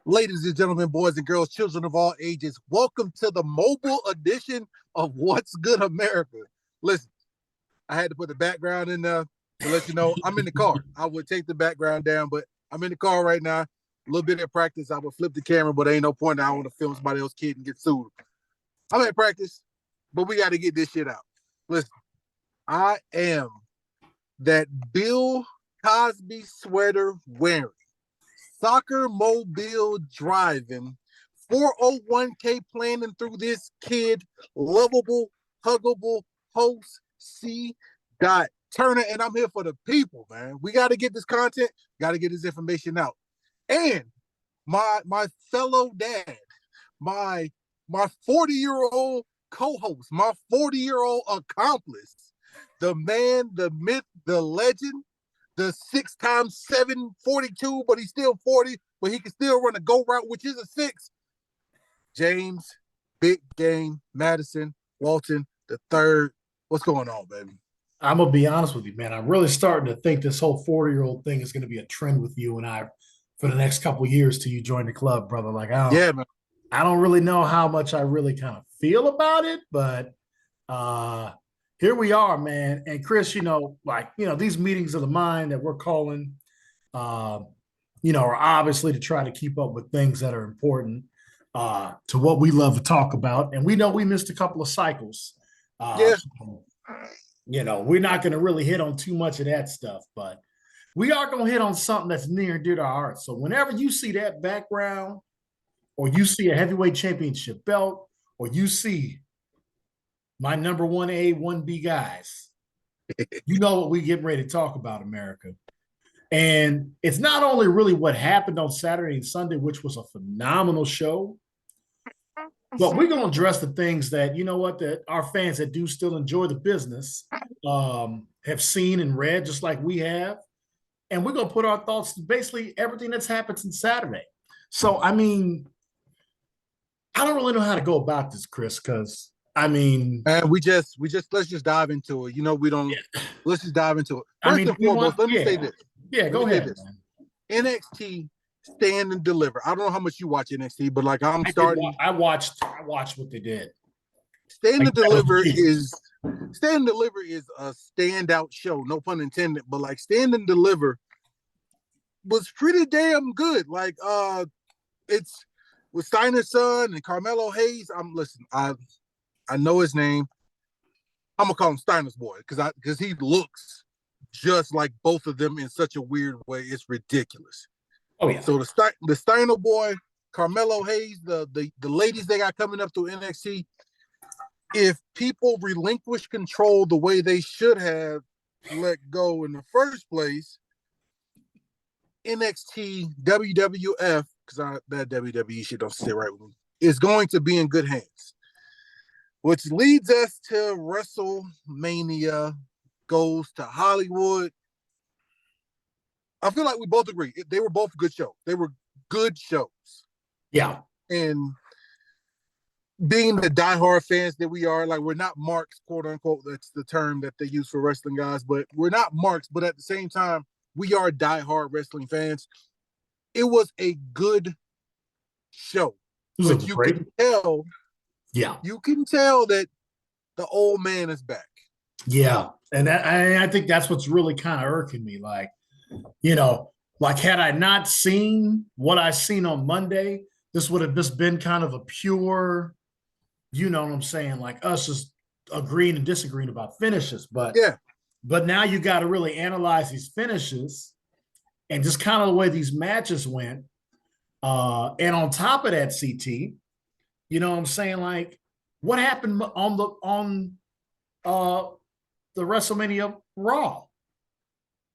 Ladies and gentlemen, boys and girls, children of all ages, welcome to the mobile edition of What's Good America. Listen, I had to put the background in there to let you know I'm in the car. I would take the background down, but I'm in the car right now. A little bit of practice. I would flip the camera, but ain't no point. I don't want to film somebody else's kid and get sued. I'm at practice, but we got to get this shit out. Listen, I am that Bill Cosby sweater wearing, soccer mobile driving, 401k planning through this kid, lovable, huggable host C. Turner, and I'm here for the people, man. We got to get this content, got to get this information out. And my fellow dad, my 40-year-old co-host, my 40-year-old accomplice, the man, the myth, the legend, the 6x7 42, but he's still 40, but he can still run a go route, which is a 6. James, Big Game, Madison, Walton, the third. What's going on, baby? I'm going to be honest with you, man. I'm really starting to think this whole 40-year-old thing is going to be a trend with you and I for the next couple of years till you join the club, brother. Like, man. I don't really know how much I really kind of feel about it, but here we are, man. And Chris, these meetings of the mind that we're calling, are obviously to try to keep up with things that are important to what we love to talk about. And we know we missed a couple of cycles. We're not going to really hit on too much of that stuff, but we are going to hit on something that's near and dear to our hearts. So whenever you see that background, or you see a heavyweight championship belt, or you see my number 1A, 1B guys, you know what we getting ready to talk about, America. And it's not only really what happened on Saturday and Sunday, which was a phenomenal show, but we're going to address the things that, that our fans that do still enjoy the business have seen and read just like we have. And we're going to put our thoughts to basically everything that's happened since Saturday. So, I don't really know how to go about this, Chris, because and let's just dive into it. Let's just dive into it. First and foremost, let me say this. Yeah, go ahead. NXT Stand and Deliver. I don't know how much you watch NXT, but like I watched what they did. Stand and Deliver is a standout show, no pun intended, but like Stand and Deliver was pretty damn good. Like it's with Steiner's son and Carmelo Hayes. I know his name. I'm gonna call him Steiner's boy because he looks just like both of them in such a weird way. It's ridiculous. Oh yeah. So the Steiner boy, Carmelo Hayes, the ladies they got coming up through NXT. If people relinquish control the way they should have let go in the first place, NXT, WWF, because that WWE shit don't sit right with me, is going to be in good hands. Which leads us to WrestleMania, goes to Hollywood. I feel like we both agree. They were both good shows. They were good shows. Yeah. And being the diehard fans that we are, like we're not marks, quote unquote, that's the term that they use for wrestling guys, but we're not marks, but at the same time, we are diehard wrestling fans. It was a good show. But you can tell, you can tell that the old man is back. Yeah. And I think that's what's really kind of irking me. Like, had I not seen what I seen on Monday, this would have just been kind of a pure, you know what I'm saying? Like us just agreeing and disagreeing about finishes. But now you got to really analyze these finishes and just kind of the way these matches went. And on top of that, CT, you know what I'm saying? Like what happened on the WrestleMania Raw?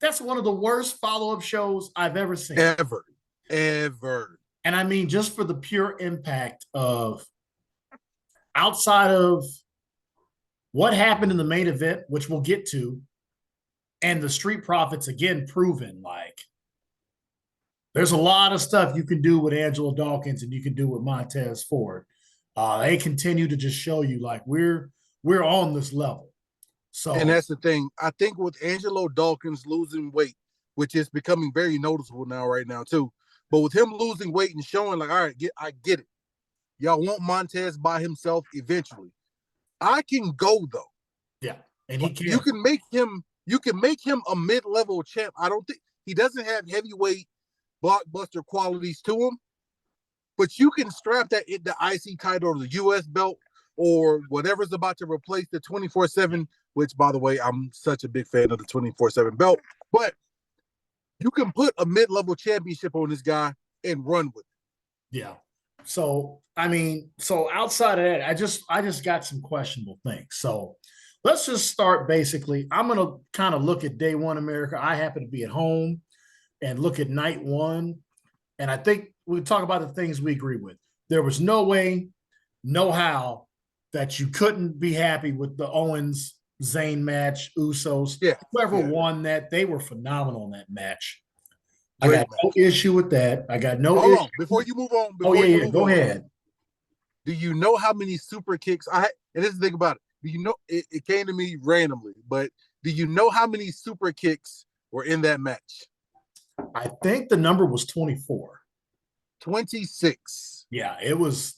That's one of the worst follow-up shows I've ever seen. Ever. And just for the pure impact of outside of what happened in the main event, which we'll get to, and the Street Profits again proven like there's a lot of stuff you can do with Angelo Dawkins and you can do with Montez Ford. They continue to just show you like we're on this level. So, and that's the thing. I think with Angelo Dawkins losing weight, which is becoming very noticeable right now too. But with him losing weight and showing like, all right, I get it. Y'all want Montez by himself eventually. I can go though. Yeah, and he can. You can make him a mid-level champ. I don't think he doesn't have heavyweight blockbuster qualities to him, but you can strap that in the IC title or the US belt or whatever's about to replace the 24/7, which by the way, I'm such a big fan of the 24/7 belt, but you can put a mid-level championship on this guy and run with it. Yeah. So outside of that, I just got some questionable things. So let's just start basically. I'm gonna kind of look at day one America. I happen to be at home and look at night one. And I think we talk about the things we agree with. There was no way, no how that you couldn't be happy with the Owens Zayn match, Usos. Yeah. Whoever won that, they were phenomenal in that match. I got no issue with that. I got no issue. On. Before you move on. Go ahead. Do you know how many super kicks and this is the thing about it. Do you know it came to me randomly, but do you know how many super kicks were in that match? I think the number was 24. 26. Yeah, it was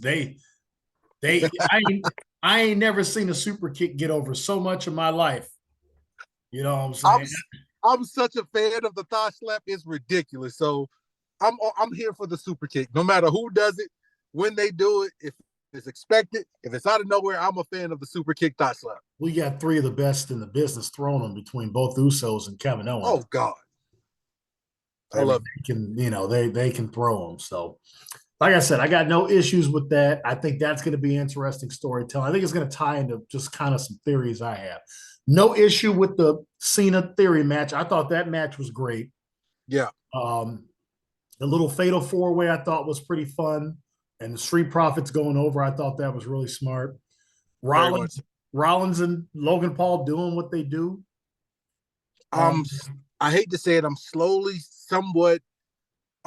I ain't never seen a super kick get over so much in my life. You know what I'm saying? I'm such a fan of the thigh slap. It's ridiculous. So I'm here for the super kick. No matter who does it, when they do it, if it's expected, if it's out of nowhere, I'm a fan of the super kick thigh slap. We got three of the best in the business throwing them between both Usos and Kevin Owens. Oh God. I love it. They can throw them. So like I said, I got no issues with that. I think that's going to be interesting storytelling. I think it's going to tie into just kind of some theories I have. No issue with the Cena Theory match. I thought that match was great. Yeah. The little fatal four-way I thought was pretty fun. And the Street Profits going over, I thought that was really smart. Rollins and Logan Paul doing what they do. I hate to say it, I'm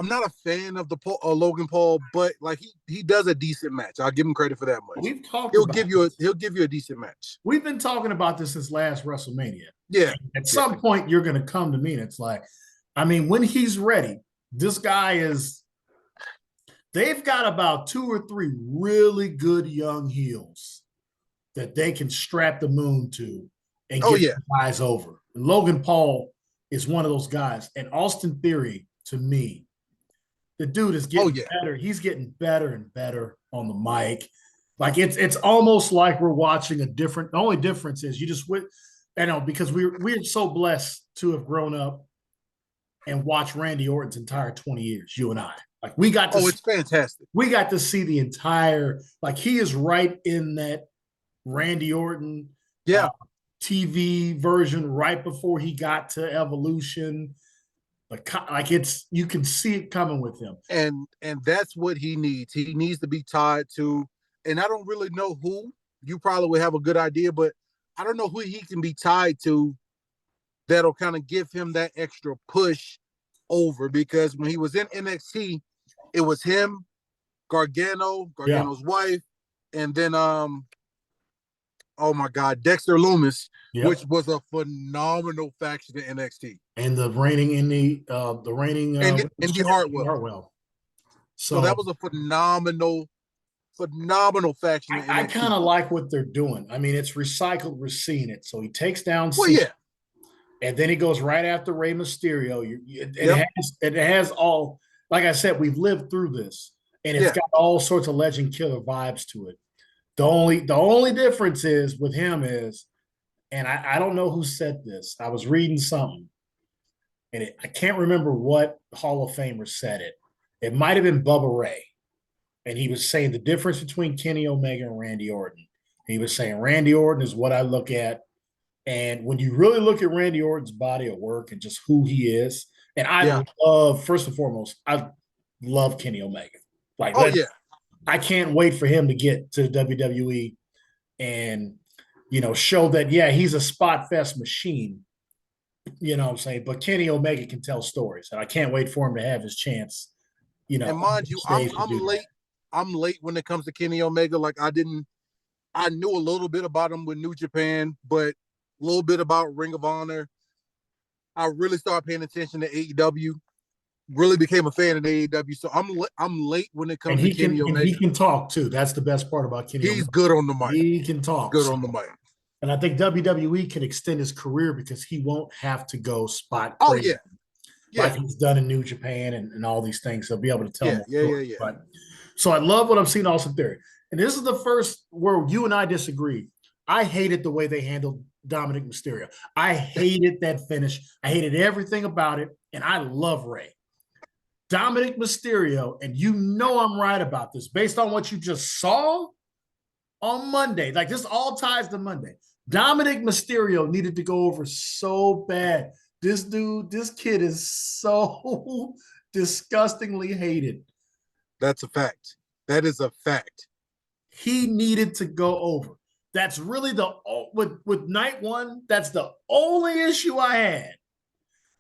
not a fan of the Logan Paul, but like he does a decent match. I'll give him credit for that much. We've talked. He'll give you a decent match. We've been talking about this since last WrestleMania. Yeah. At some point, you're going to come to me, and it's like, when he's ready, this guy is. They've got about 2 or 3 really good young heels that they can strap the moon to and get the guys over. And Logan Paul is one of those guys, and Austin Theory, to me. The dude is getting better. He's getting better and better on the mic. Like it's almost like we're watching a different. The only difference is because we're so blessed to have grown up and watched Randy Orton's entire 20 years. You and I, like we got to. It's fantastic. We got to see the entire. Like he is right in that Randy Orton, TV version right before he got to Evolution. Like you can see it coming with him. And that's what he needs. He needs to be tied to, and I don't really know who. You probably would have a good idea, but I don't know who he can be tied to that'll kind of give him that extra push over, because when he was in NXT, it was him, Gargano's wife, and then oh my God, Dexter Lumis, which was a phenomenal faction in NXT. And the reigning Indy Hartwell. So that was a phenomenal faction. I kind of like what they're doing. It's recycled. We're seeing it. So he takes down Cena, and then he goes right after Rey Mysterio. It has all, like I said, we've lived through this, and it's got all sorts of legend killer vibes to it. The only difference is with him is, and I don't know who said this. I was reading something, and I can't remember what Hall of Famer said it. It might have been Bubba Ray, and he was saying the difference between Kenny Omega and Randy Orton. He was saying Randy Orton is what I look at, and when you really look at Randy Orton's body of work and just who he is, and I love, first and foremost, I love Kenny Omega. I can't wait for him to get to WWE and, show that, he's a spot fest machine. You know what I'm saying? But Kenny Omega can tell stories, and I can't wait for him to have his chance. And mind you, I'm late when it comes to Kenny Omega. Like I knew a little bit about him with New Japan, but a little bit about Ring of Honor. I really started paying attention to AEW. Really became a fan of AEW. So I'm late when it And comes to Kenny he Omega. can talk too. That's the best part about Kenny He's Omega. good on the mic. He can talk. Good on the mic. And I think WWE can extend his career because he won't have to go spot Oh crazy. yeah. Like he's done in New Japan and all these things. He'll be able to tell more stories. Yeah. But so I love what I'm seeing Austin Theory. And this is the first where you and I disagree. I hated the way they handled Dominic Mysterio. I hated that finish. I hated everything about it. And I love Ray. Dominic Mysterio, and you know I'm right about this, based on what you just saw on Monday. Like this all ties to Monday. Dominic Mysterio needed to go over so bad. This kid is so disgustingly hated. That's a fact. That is a fact. He needed to go over. That's really with night one, that's the only issue I had.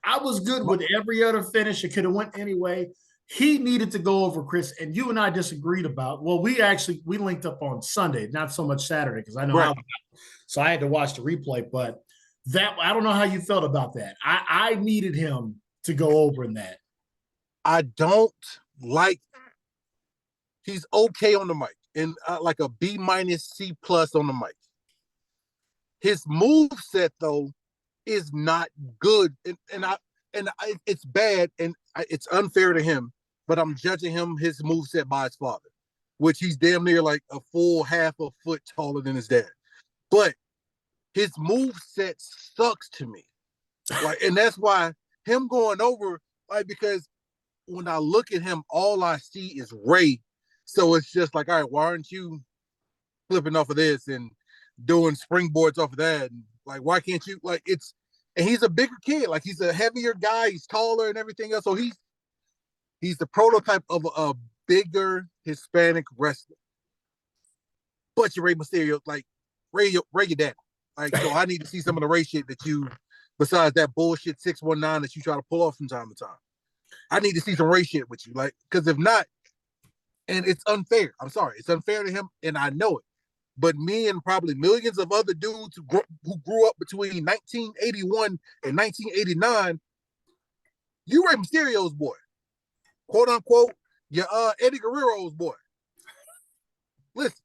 I was good with every other finish. It could have went anyway. He needed to go over, Chris, and you and I disagreed about. Well, we linked up on Sunday, not so much Saturday, because I know how. So I had to watch the replay. But that I don't know how you felt about that. I needed him to go over in that. I don't like. He's okay on the mic, and like a B- C+ on the mic. His move set though is not good, and it's bad, and it's unfair to him. But I'm judging his move set by his father, which he's damn near like a full half a foot taller than his dad. But his move set sucks to me, like, and that's why him going over, like, because when I look at him, all I see is Ray. So it's just like, all right, why aren't you flipping off of this and doing springboards off of that? And like, why can't you? Like, and he's a bigger kid. Like, he's a heavier guy. He's taller and everything else. So he's the prototype of a bigger Hispanic wrestler. But you're Rey Mysterio, like Ray your dad. Like, so I need to see some of the Ray shit that you, besides that bullshit 619 that you try to pull off from time to time. I need to see some Ray shit with you, like, because if not, and it's unfair. I'm sorry, it's unfair to him, and I know it. But me and probably millions of other dudes who grew up between 1981 and 1989, you Rey Mysterio's boy, quote unquote. You're Eddie Guerrero's boy. Listen,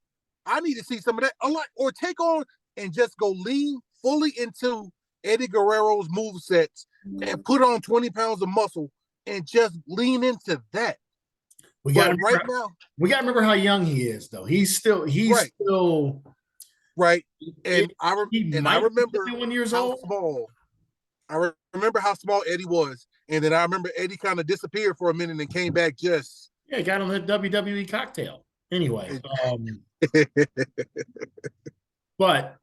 I need to see some of that, or take on and just go lean fully into Eddie Guerrero's movesets and put on 20 pounds of muscle and just lean into that. We got to remember how young he is, though. He's still right. And I remember 51 years old. Small. I remember how small Eddie was, and then I remember Eddie kind of disappeared for a minute and came back just. Yeah, he got on the WWE cocktail. Anyway, but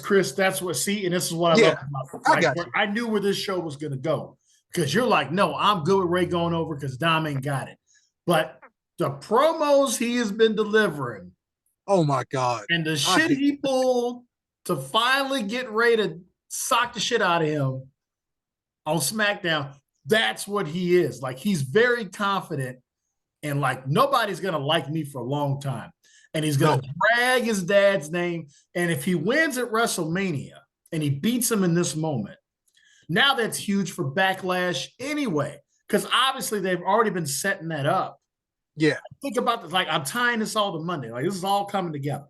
Chris, that's what. See, and this is what I love about. I knew where this show was going to go. Because you're like, no, I'm good with Ray going over because Dom ain't got it. But the promos he has been delivering. Oh, my God. And the shit he pulled to finally get Ray to sock the shit out of him on SmackDown, that's what he is. Like, he's very confident and like, nobody's going to like me for a long time. And he's going to drag his dad's name. And if he wins at WrestleMania and he beats him in this moment, now that's huge for Backlash anyway, because obviously they've already been setting that up. Yeah. Think about this. Like, I'm tying this all to Monday. Like, this is all coming together.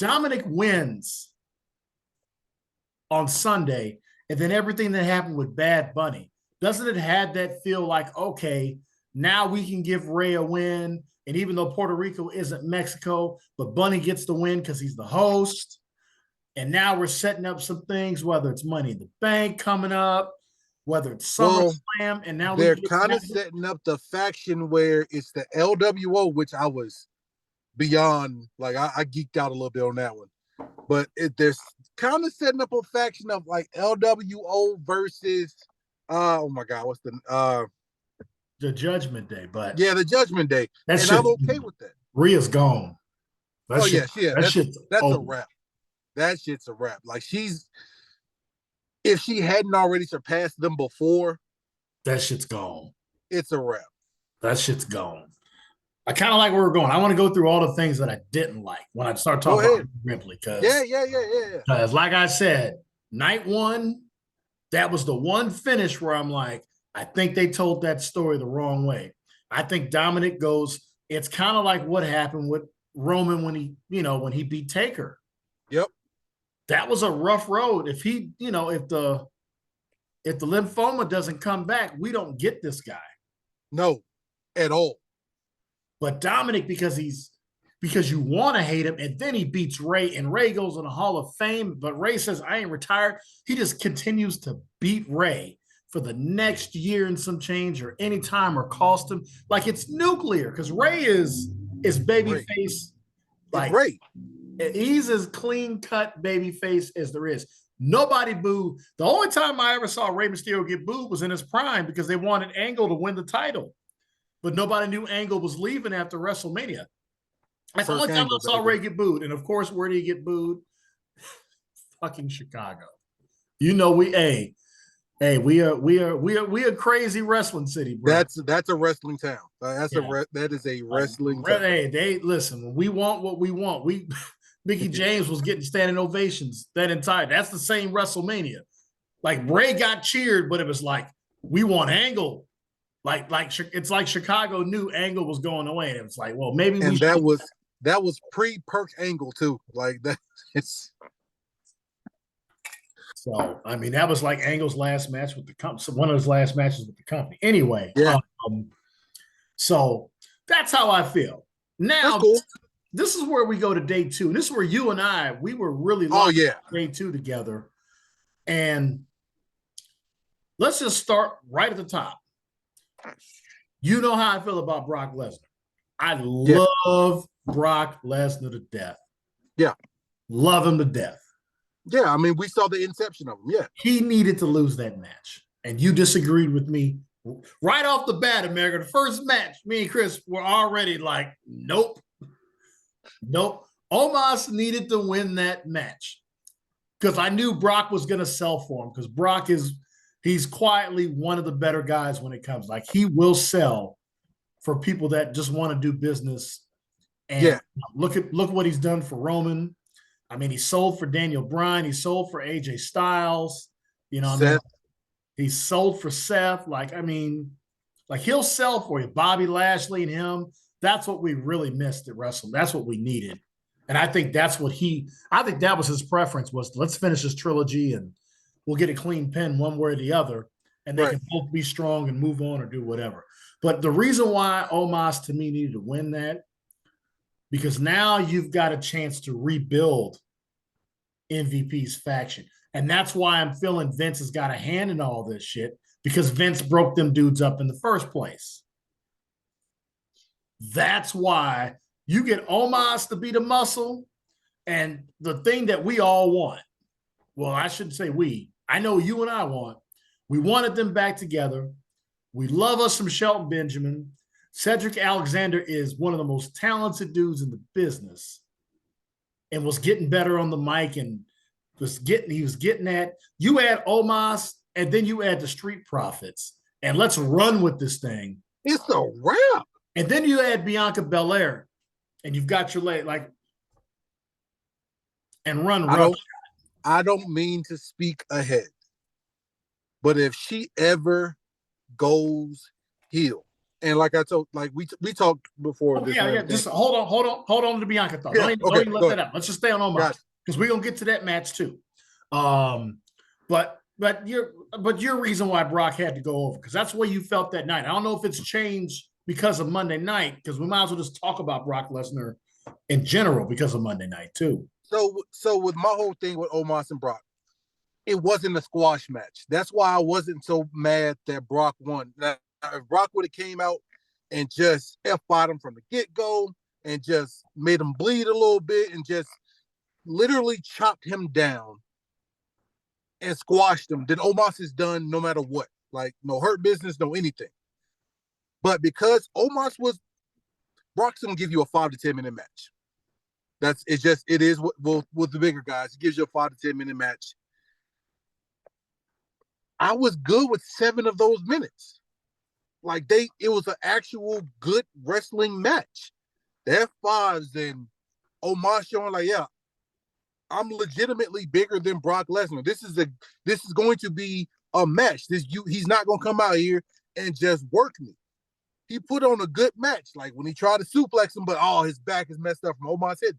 Dominic wins on Sunday, and then everything that happened with Bad Bunny, doesn't it have that feel like, okay, now we can give Ray a win, and even though Puerto Rico isn't Mexico, but Bunny gets the win because he's the host. And now we're setting up some things, whether it's Money in the Bank coming up, whether it's SummerSlam, and now they're kind of setting up the faction where it's the LWO, which I was beyond, like, I geeked out a little bit on that one. But they're kind of setting up a faction of like LWO versus, oh my God, what's the Judgment Day? But yeah, the Judgment Day, and I'm okay with that. Rhea's gone. That's a wrap. That shit's a wrap. Like, if she hadn't already surpassed them before, that shit's gone. It's a wrap. That shit's gone. I kind of like where we're going. I want to go through all the things that I didn't like when I start talking about Ripley. Yeah. Because like I said, night one, That was the one finish where I'm like, I think they told that story the wrong way. I think Dominic goes, it's kind of like what happened with Roman when he beat Taker. Yep. That was a rough road. If he, if the lymphoma doesn't come back, we don't get this guy. No, at all. But Dominic, because you want to hate him, and then he beats Ray, and Ray goes in the Hall of Fame. But Ray says, I ain't retired. He just continues to beat Ray for the next year and some change, or any time, or cost him. Like, it's nuclear, because Ray is babyface. Like, Ray. He's as clean cut babyface as there is. Nobody booed. The only time I ever saw Rey Mysterio get booed was in his prime, because they wanted Angle to win the title. But nobody knew Angle was leaving after WrestleMania. That's the only time I saw Ray get booed. And of course, where did he get booed? Fucking Chicago. We a crazy wrestling city, bro. That's a wrestling town. That is a wrestling town. Hey, they listen, when we want what we want. Mickey James was getting standing ovations that entire. That's the same WrestleMania. Like, Bray got cheered, but it was like, we want Angle. Like it's like Chicago knew Angle was going away, and it was like, well, maybe and that was pre-Perk Angle too. Like that, it's. So I mean, that was like Angle's last match with the company, one of his last matches with the company. Anyway, yeah. So that's how I feel. Now, cool. This is where we go to day 2. And this is where you and we were really day 2 together. And let's just start right at the top. You know how I feel about Brock Lesnar. I love Brock Lesnar to death. Yeah. Love him to death. Yeah, I mean, we saw the inception of him. Yeah. He needed to lose that match. And you disagreed with me right off the bat, America. The first match, me and Chris were already like, nope. Omos needed to win that match, because I knew Brock was going to sell for him, because Brock he's quietly one of the better guys when it comes. Like, he will sell for people that just want to do business. And look what he's done for Roman. I mean, he sold for Daniel Bryan. He sold for AJ Styles. Seth. He sold for Seth. Like, I mean, like, he'll sell for you. Bobby Lashley and him. That's what we really missed at Wrestling. That's what we needed. And I think that's what I think that was his preference, was let's finish this trilogy and we'll get a clean pin one way or the other. And they can both be strong and move on or do whatever. But the reason why Omos, to me, needed to win that, because now you've got a chance to rebuild MVP's faction. And that's why I'm feeling Vince has got a hand in all this shit, because Vince broke them dudes up in the first place. That's why you get Omos to be the muscle, and the thing that we all want. Well, I shouldn't say we. I know you and I want. We wanted them back together. We love us some Shelton Benjamin. Cedric Alexander is one of the most talented dudes in the business, and was getting better on the mic, and he was getting at. You add Omos, and then you add the Street Profits, and let's run with this thing. It's a wrap. And then you add Bianca Belair, and you've got your and run. I don't mean to speak ahead, but if she ever goes heel, and like I told, like we talked before. Just hold on to the Bianca thought. Don't even let that out. Let's just stay on Omos, because we're gonna get to that match too. But your reason why Brock had to go over, because that's the way you felt that night. I don't know if it's changed because of Monday night, because we might as well just talk about Brock Lesnar in general because of Monday night too. So with my whole thing with Omos and Brock, it wasn't a squash match. That's why I wasn't so mad that Brock won. Now, if Brock would have came out and just F-bottom him from the get-go and just made him bleed a little bit and just literally chopped him down and squashed him, then Omos is done no matter what. Like, no hurt business, no anything. But because Brock's gonna give you a 5 to 10 minute match. It is with the bigger guys. It gives you a 5 to 10 minute match. I was good with 7 of those minutes. Like, it was an actual good wrestling match. The F5s and Omos showing like, yeah, I'm legitimately bigger than Brock Lesnar. This is going to be a match. He's not gonna come out here and just work me. He put on a good match. Like when he tried to suplex him, but his back is messed up from Omos hit.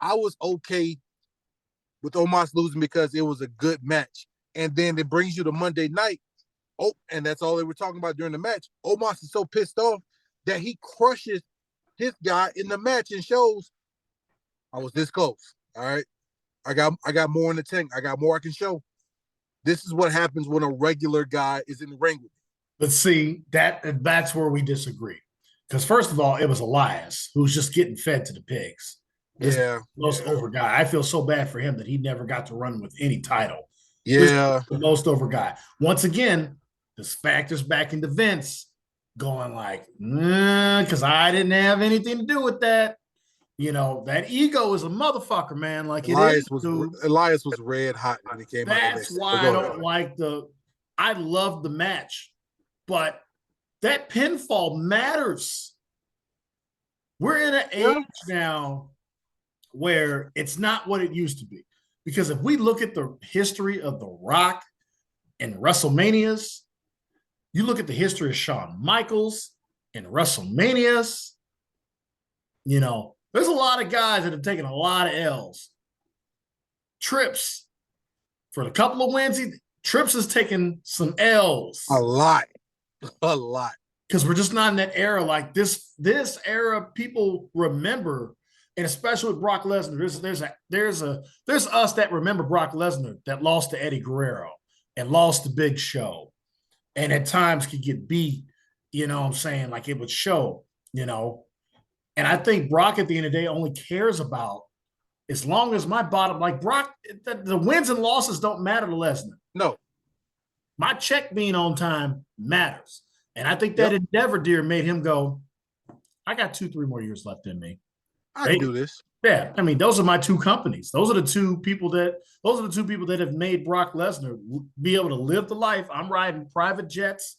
I was okay with Omos losing because it was a good match. And then it brings you to Monday night. Oh, and that's all they were talking about during the match. Omos is so pissed off that he crushes his guy in the match and shows I was this close. All right. I got more in the tank. I got more I can show. This is what happens when a regular guy is in the ring with me. But see, that's where we disagree. Because first of all, it was Elias who's just getting fed to the pigs. This most over guy. I feel so bad for him that he never got to run with any title. Yeah. The most over guy. Once again, this factors back into Vince going like, because I didn't have anything to do with that. You know, that ego is a motherfucker, man. Like Elias was red hot when he came out. That's why I don't like I love the match, but that pinfall matters. We're in an age now where it's not what it used to be. Because if we look at the history of The Rock and WrestleManias, you look at the history of Shawn Michaels and WrestleManias, you know, there's a lot of guys that have taken a lot of L's. Trips, for a couple of wins, Trips has taken some L's. A lot. Because we're just not in that era. Like this era, people remember, and especially with Brock Lesnar, there's us that remember Brock Lesnar that lost to Eddie Guerrero and lost to Big Show, and at times could get beat. You know what I'm saying? Like it would show, you know. And I think Brock at the end of the day only cares about as long as my bottom, like Brock, the wins and losses don't matter to Lesnar. No. My check being on time matters. And I think that Endeavor deer made him go, I got 2-3 more years left in me. I can do this. Yeah. I mean, those are my two companies. Those are the two people that have made Brock Lesnar be able to live the life. I'm riding private jets.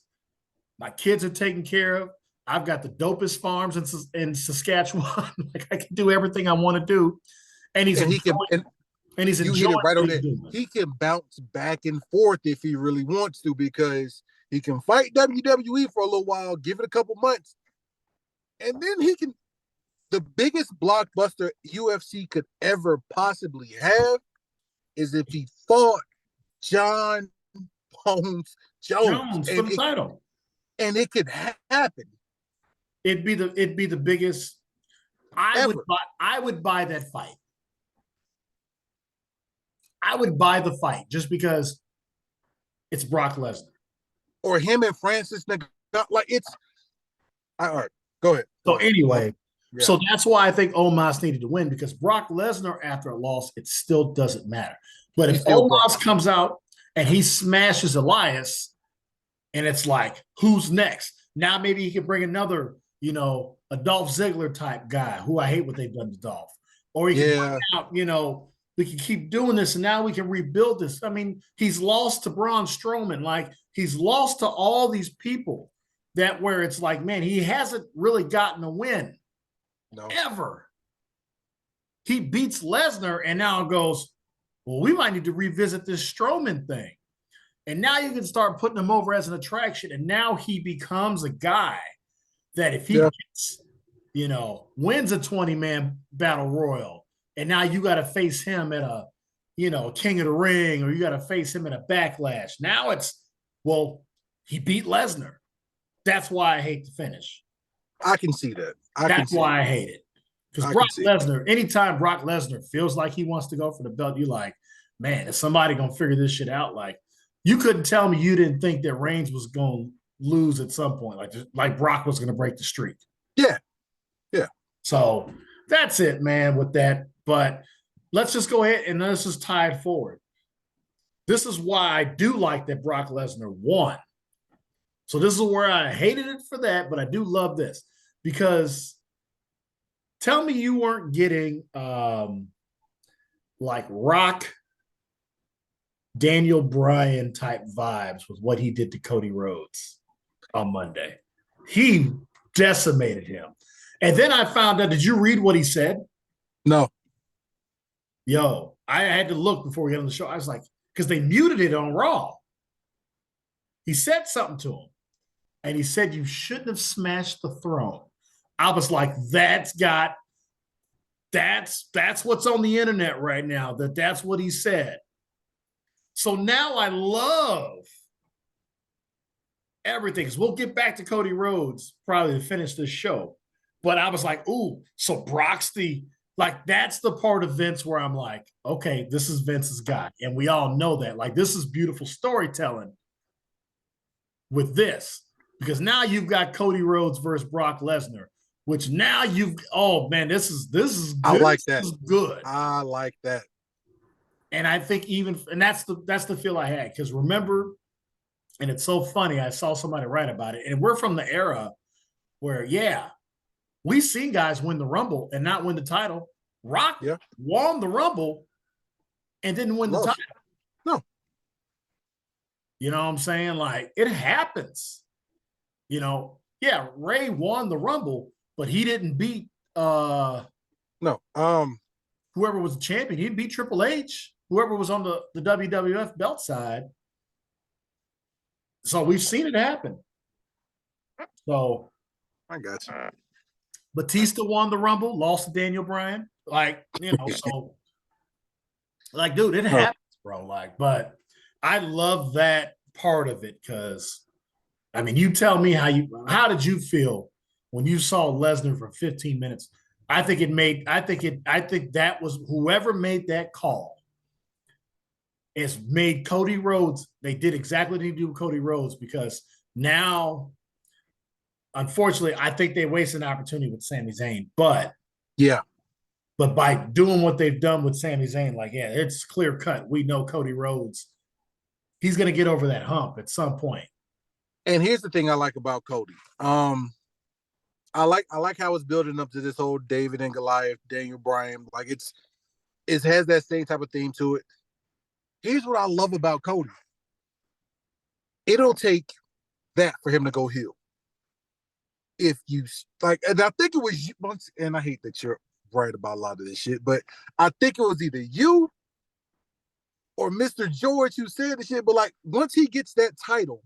My kids are taken care of. I've got the dopest farms in Saskatchewan. Like I can do everything I want to do. And he's enjoying it right on there. He can bounce back and forth if he really wants to, because he can fight WWE for a little while, give it a couple months, and then he can. The biggest blockbuster UFC could ever possibly have is if he fought John Bones Jones for the title, and it could happen. It'd be the biggest. I would buy that fight. I would buy the fight just because it's Brock Lesnar. Or him and Francis, like it's. All right, go ahead. So anyway, so that's why I think Omos needed to win, because Brock Lesnar, after a loss, it still doesn't matter. But if Omos comes out and he smashes Elias, and it's like, who's next? Now maybe he can bring another, you know, a Dolph Ziggler type guy, who I hate what they've done to Dolph. Or he can bring out, you know, we can keep doing this and now we can rebuild this. I mean, he's lost to Braun Strowman. Like, he's lost to all these people that where it's like, man, he hasn't really gotten a win. No. Ever. He beats Lesnar and now goes, well, we might need to revisit this Strowman thing. And now you can start putting him over as an attraction. And now he becomes a guy that if he gets, you know, wins a 20-man battle royal, and now you got to face him at a, you know, King of the Ring, or you got to face him in a Backlash. Now it's, well, he beat Lesnar. That's why I hate the finish. I can see that. That's why I hate it. Because Brock Lesnar, anytime Brock Lesnar feels like he wants to go for the belt, you're like, man, is somebody going to figure this shit out? Like, you couldn't tell me you didn't think that Reigns was going to lose at some point, like Brock was going to break the streak. Yeah. So that's it, man, with that. But let's just go ahead and let's just tie it forward. This is why I do like that Brock Lesnar won. So this is where I hated it for that, but I do love this, because tell me you weren't getting like Rock, Daniel Bryan type vibes with what he did to Cody Rhodes on Monday. He decimated him. And then I found out, did you read what he said? No. Yo, I had to look before we got on the show. I was like, because they muted it on Raw. He said something to him, and he said, "You shouldn't have smashed the throne." I was like, that's what's on the internet right now. That's what he said. So now I love everything. Because we'll get back to Cody Rhodes probably to finish this show. But I was like, ooh, so Brock's that's the part of Vince where I'm like, okay, this is Vince's guy. And we all know that. Like, this is beautiful storytelling with this. Because now you've got Cody Rhodes versus Brock Lesnar, which now oh man, this is good. I like that. This is good. I like that. And I think that's the feel I had. Because remember, and it's so funny, I saw somebody write about it, and we're from the era where, yeah, we've seen guys win the Rumble and not win the title. Rock won the Rumble and didn't win the title. No. You know what I'm saying? Like, it happens. You know, yeah, Ray won the Rumble, but he didn't beat whoever was the champion. He didn't beat Triple H, whoever was on the WWF belt side. So we've seen it happen. So I got you. Batista won the Rumble, lost to Daniel Bryan. Like, so like, dude, it happens, bro. Like, but I love that part of it because, I mean, you tell me how did you feel when you saw Lesnar for 15 minutes? I think that was whoever made that call has made Cody Rhodes. They did exactly what they do with Cody Rhodes because now, unfortunately, I think they wasted an opportunity with Sami Zayn. But by doing what they've done with Sami Zayn, like, yeah, it's clear cut. We know Cody Rhodes, he's going to get over that hump at some point. And here's the thing I like about Cody. I like how it's building up to this whole David and Goliath, Daniel Bryan. Like, it has that same type of theme to it. Here's what I love about Cody. It'll take that for him to go heel. If you like, and I think it was once, and I hate that you're right about a lot of this shit, but I think it was either you or Mr. George who said the shit. But like, once he gets that title,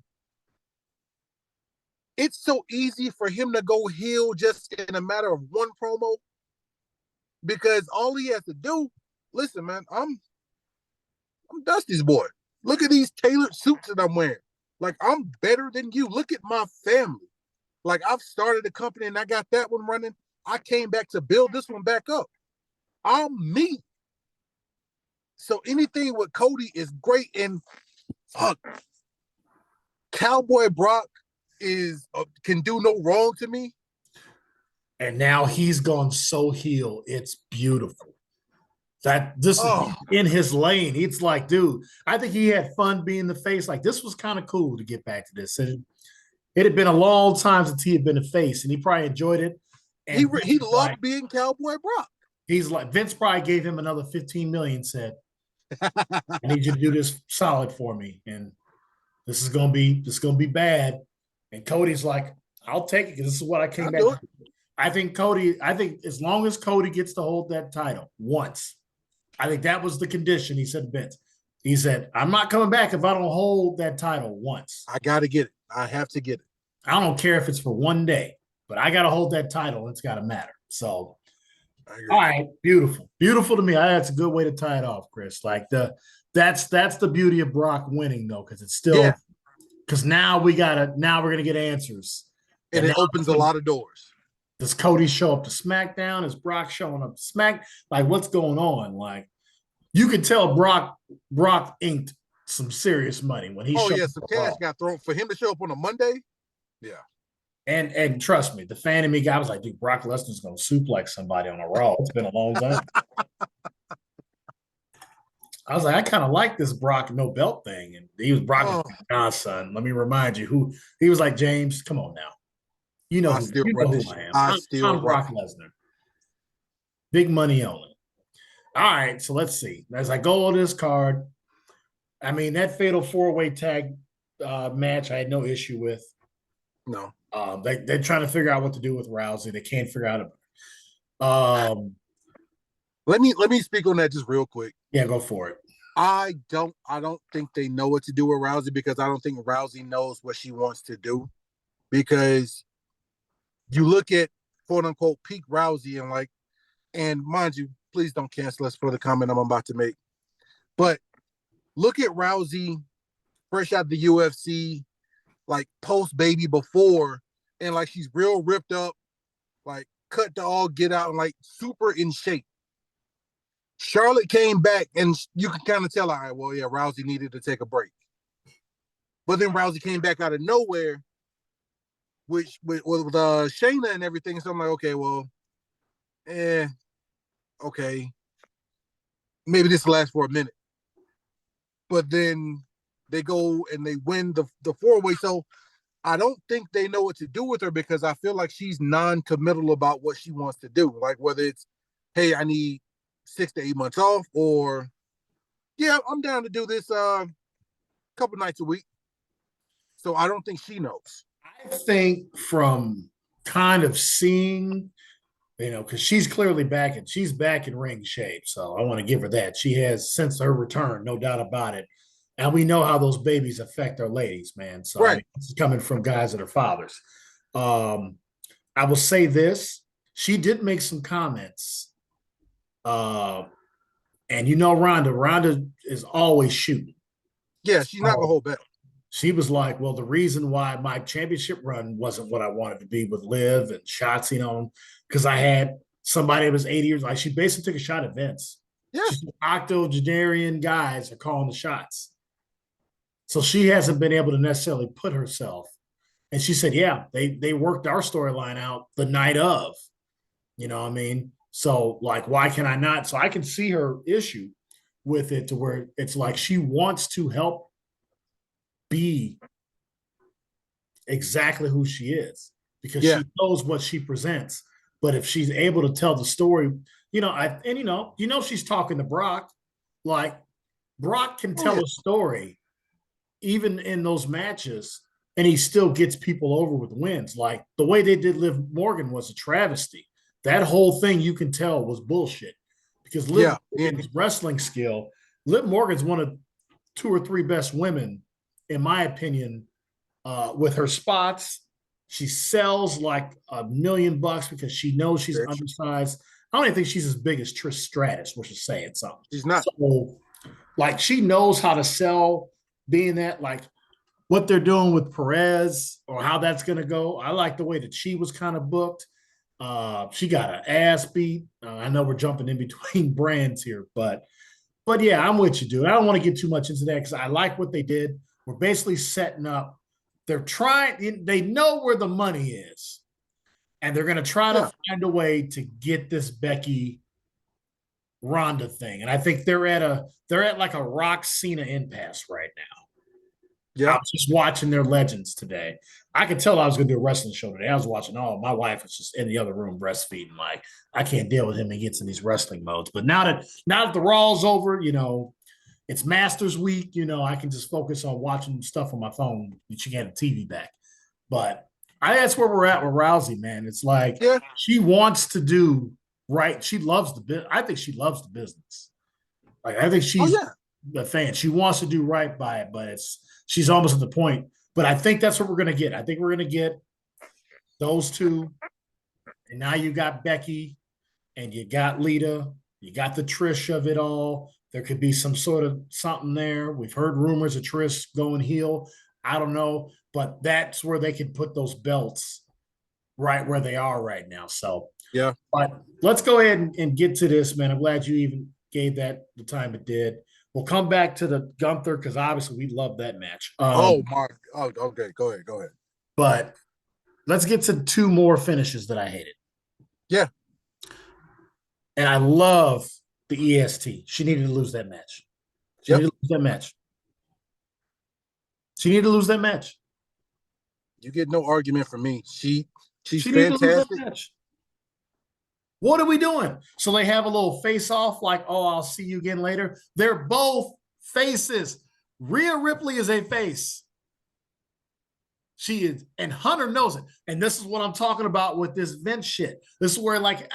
it's so easy for him to go heel just in a matter of one promo because all he has to do, listen, man, I'm Dusty's boy. Look at these tailored suits that I'm wearing. Like, I'm better than you. Look at my family. Like, I've started a company and I got that one running. I came back to build this one back up. I'm me. So anything with Cody is great. And fuck, Cowboy Brock can do no wrong to me. And now he's gone so heel. It's beautiful. This is in his lane. It's like, dude, I think he had fun being the face. Like, this was kind of cool to get back to this. And it had been a long time since he had been a face, and he probably enjoyed it. And he loved being Cowboy Brock. He's like, Vince probably gave him another $15 million, said, I need you to do this solid for me. And this is gonna be bad. And Cody's like, I'll take it because this is what I came back to. I think as long as Cody gets to hold that title once, I think that was the condition. He said, Vince, he said, I'm not coming back if I don't hold that title once. I got to get it. I have to get it. I don't care if it's for one day, but I got to hold that title. It's got to matter. So, all right, beautiful. Beautiful to me. That's a good way to tie it off, Chris. Like, that's the beauty of Brock winning, though, because it's still because now we're gonna get answers. And it opens a lot of doors. Does Cody show up to SmackDown? Is Brock showing up to Smack? Like, what's going on? Like, you can tell Brock inked some serious money when he showed up. Some cash got thrown for him to show up on a Monday. Yeah. And trust me, the fan in me guy was like, dude, Brock Lesnar's gonna suplex somebody on a Raw. It's been a long time. I was like, I kind of like this Brock no belt thing. And he was Brock, nah, son, let me remind you who he was. Like, James, come on now. You know who I am. I'm Brock Lesnar. Big money only. All right, so let's see. As I go on this card, I mean, that fatal four-way tag match I had no issue with. No. They're trying to figure out what to do with Rousey. They can't figure out Let me speak on that just real quick. Yeah, go for it. I don't think they know what to do with Rousey because I don't think Rousey knows what she wants to do. Because you look at quote unquote peak Rousey and like, and mind you, please don't cancel us for the comment I'm about to make. But look at Rousey fresh out the UFC, like post baby before, and like she's real ripped up, like cut to all get out, and like super in shape. Charlotte came back, and you can kind of tell, all right, well, yeah, Rousey needed to take a break. But then Rousey came back out of nowhere, which with Shayna and everything. So I'm like, okay, well, okay, maybe this will last for a minute. But then they go and they win the 4-way. So I don't think they know what to do with her because I feel like she's non-committal about what she wants to do. Like whether it's, hey, I need 6 to 8 months off, or yeah, I'm down to do this couple nights a week. So I don't think she knows. I think from kind of seeing, because she's clearly back and she's back in ring shape. So I want to give her that. She has since her return, no doubt about it. And we know how those babies affect our ladies, man. So Right. I mean, this is coming from guys that are fathers. I will say this: she did make some comments, and Ronda is always shooting. Yeah, she's not gonna hold back. She was like, well, the reason why my championship run wasn't what I wanted to be with Liv and Shotzi because I had somebody that was 80 years. Like she basically took a shot at Vince. Yeah. She's octogenarian guys are calling the shots. So she hasn't been able to necessarily put herself. And she said, yeah, they worked our storyline out the night of. You know what I mean? So, like, why can I not? So I can see her issue with it to where it's like she wants to help be exactly who she is because she knows what she presents. But if she's able to tell the story, she's talking to Brock. Like Brock can tell a story even in those matches, and he still gets people over with wins. Like the way they did Liv Morgan was a travesty. That whole thing you can tell was bullshit because Liv Morgan's wrestling skill. Liv Morgan's one of 2 or 3 best women, in my opinion, with her spots. She sells like $1 million because she knows she's undersized. I don't even think she's as big as Trish Stratus, which is saying something. She's not. So, like, she knows how to sell, being that, like, what they're doing with Perez or how that's going to go. I like the way that she was kind of booked. She got an ass beat. I know we're jumping in between brands here, but yeah, I'm with you, dude. I don't want to get too much into that because I like what they did. We're basically setting up. They know where the money is, and they're going to try to find a way to get this Becky Ronda thing. And I think they're at like a Rock Cena impasse right now. Yeah, I was just watching their legends today. I could tell I was going to do a wrestling show today. I was watching. Oh, my wife was just in the other room breastfeeding. Like I can't deal with him. He gets in these wrestling modes. But now that the Raw's over, it's Masters Week. I can just focus on watching stuff on my phone. She can have the TV back. But that's where we're at with Rousey, man. It's like she wants to do right. She loves the business. I think she loves the business. Like I think she's a fan. She wants to do right by it, but she's almost at the point. But I think that's what we're going to get. I think we're going to get those two. And now you got Becky and you got Lita. You got the Trish of it all. There could be some sort of something there. We've heard rumors of Trish going heel. I don't know. But that's where they can put those belts right where they are right now. So, yeah. But let's go ahead and get to this, man. I'm glad you even gave that the time it did. We'll come back to the Gunther because obviously we love that match. Okay. Go ahead. But let's get to 2 more finishes that I hated. Yeah. And I love the EST. She needed to lose that match. She needed to lose that match. You get no argument from me. She's fantastic. What are we doing? So they have a little face-off like, oh, I'll see you again later. They're both faces. Rhea Ripley is a face. She is, and Hunter knows it. And this is what I'm talking about with this Vince shit. This is where, like,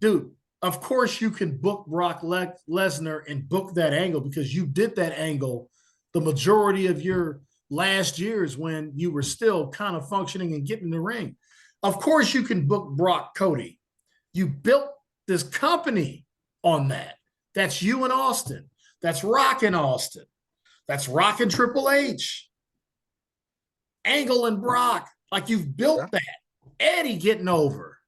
dude, of course you can book Brock Lesnar and book that angle because you did that angle the majority of your last years when you were still kind of functioning and getting in the ring. Of course you can book Brock Cody. You built this company on that. That's you and Austin. That's Rock and Austin. That's Rock and Triple H. Angle and Brock. Like you've built that. Eddie getting over.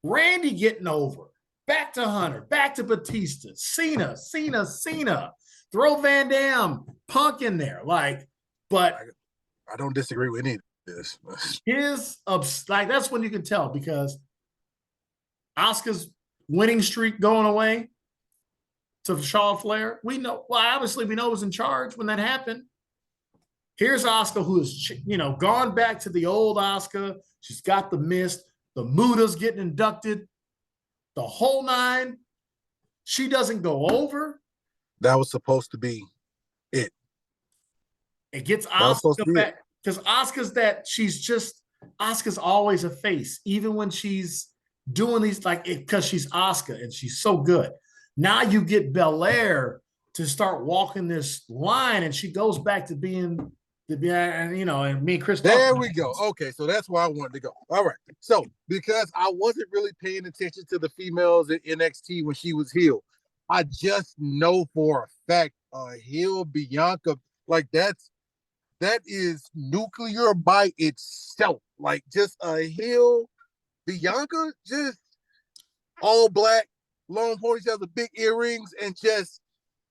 Randy getting over. Back to Hunter. Back to Batista. Cena. Throw Van Dam, Punk in there. Like, but I don't disagree with any of this. That's when you can tell because Asuka's winning streak going away to Charlotte Flair. We know, well, obviously we know it was in charge when that happened. Here's Asuka, who is, gone back to the old Asuka. She's got the mist. The Muda's getting inducted. The whole nine. She doesn't go over. That was supposed to be it. It gets Asuka back because Asuka's always a face, even when she's doing these because she's Asuka and she's so good. Now you get Belair to start walking this line, and she goes back to being. And me and Chris. There we go. Okay, so that's where I wanted to go. All right. So because I wasn't really paying attention to the females in NXT when she was heel, I just know for a fact heel Bianca, that is nuclear by itself. Like just a heel Bianca, just all black, long ponytails with big earrings, and just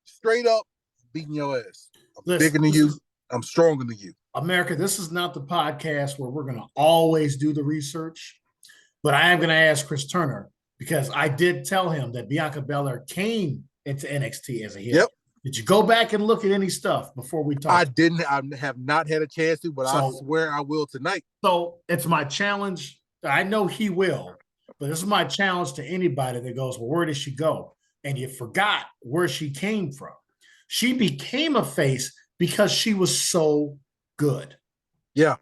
straight up beating your ass. I'm bigger than you. I'm stronger than you. America, this is not the podcast where we're going to always do the research, but I am going to ask Chris Turner because I did tell him that Bianca Belair came into NXT as a heel. Yep. Did you go back and look at any stuff before we talk? I didn't. I have not had a chance to, but I swear I will tonight. So it's my challenge. I know he will, but this is my challenge to anybody that goes, well, where did she go? And you forgot where she came from. She became a face because she was so good. Yeah.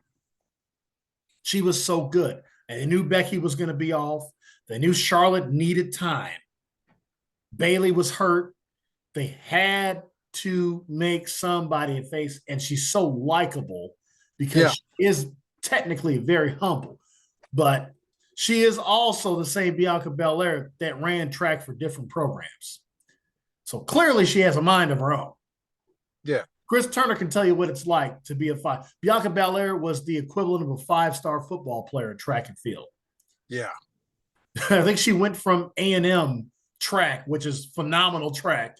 She was so good. And they knew Becky was going to be off. They knew Charlotte needed time. Bayley was hurt. They had to make somebody a face. And she's so likable because she is technically very humble. But she is also the same Bianca Belair that ran track for different programs. So clearly she has a mind of her own. Yeah. Chris Turner can tell you what it's like to be a five. Bianca Belair was the equivalent of a five-star football player in track and field. Yeah. I think she went from A&M track, which is phenomenal track,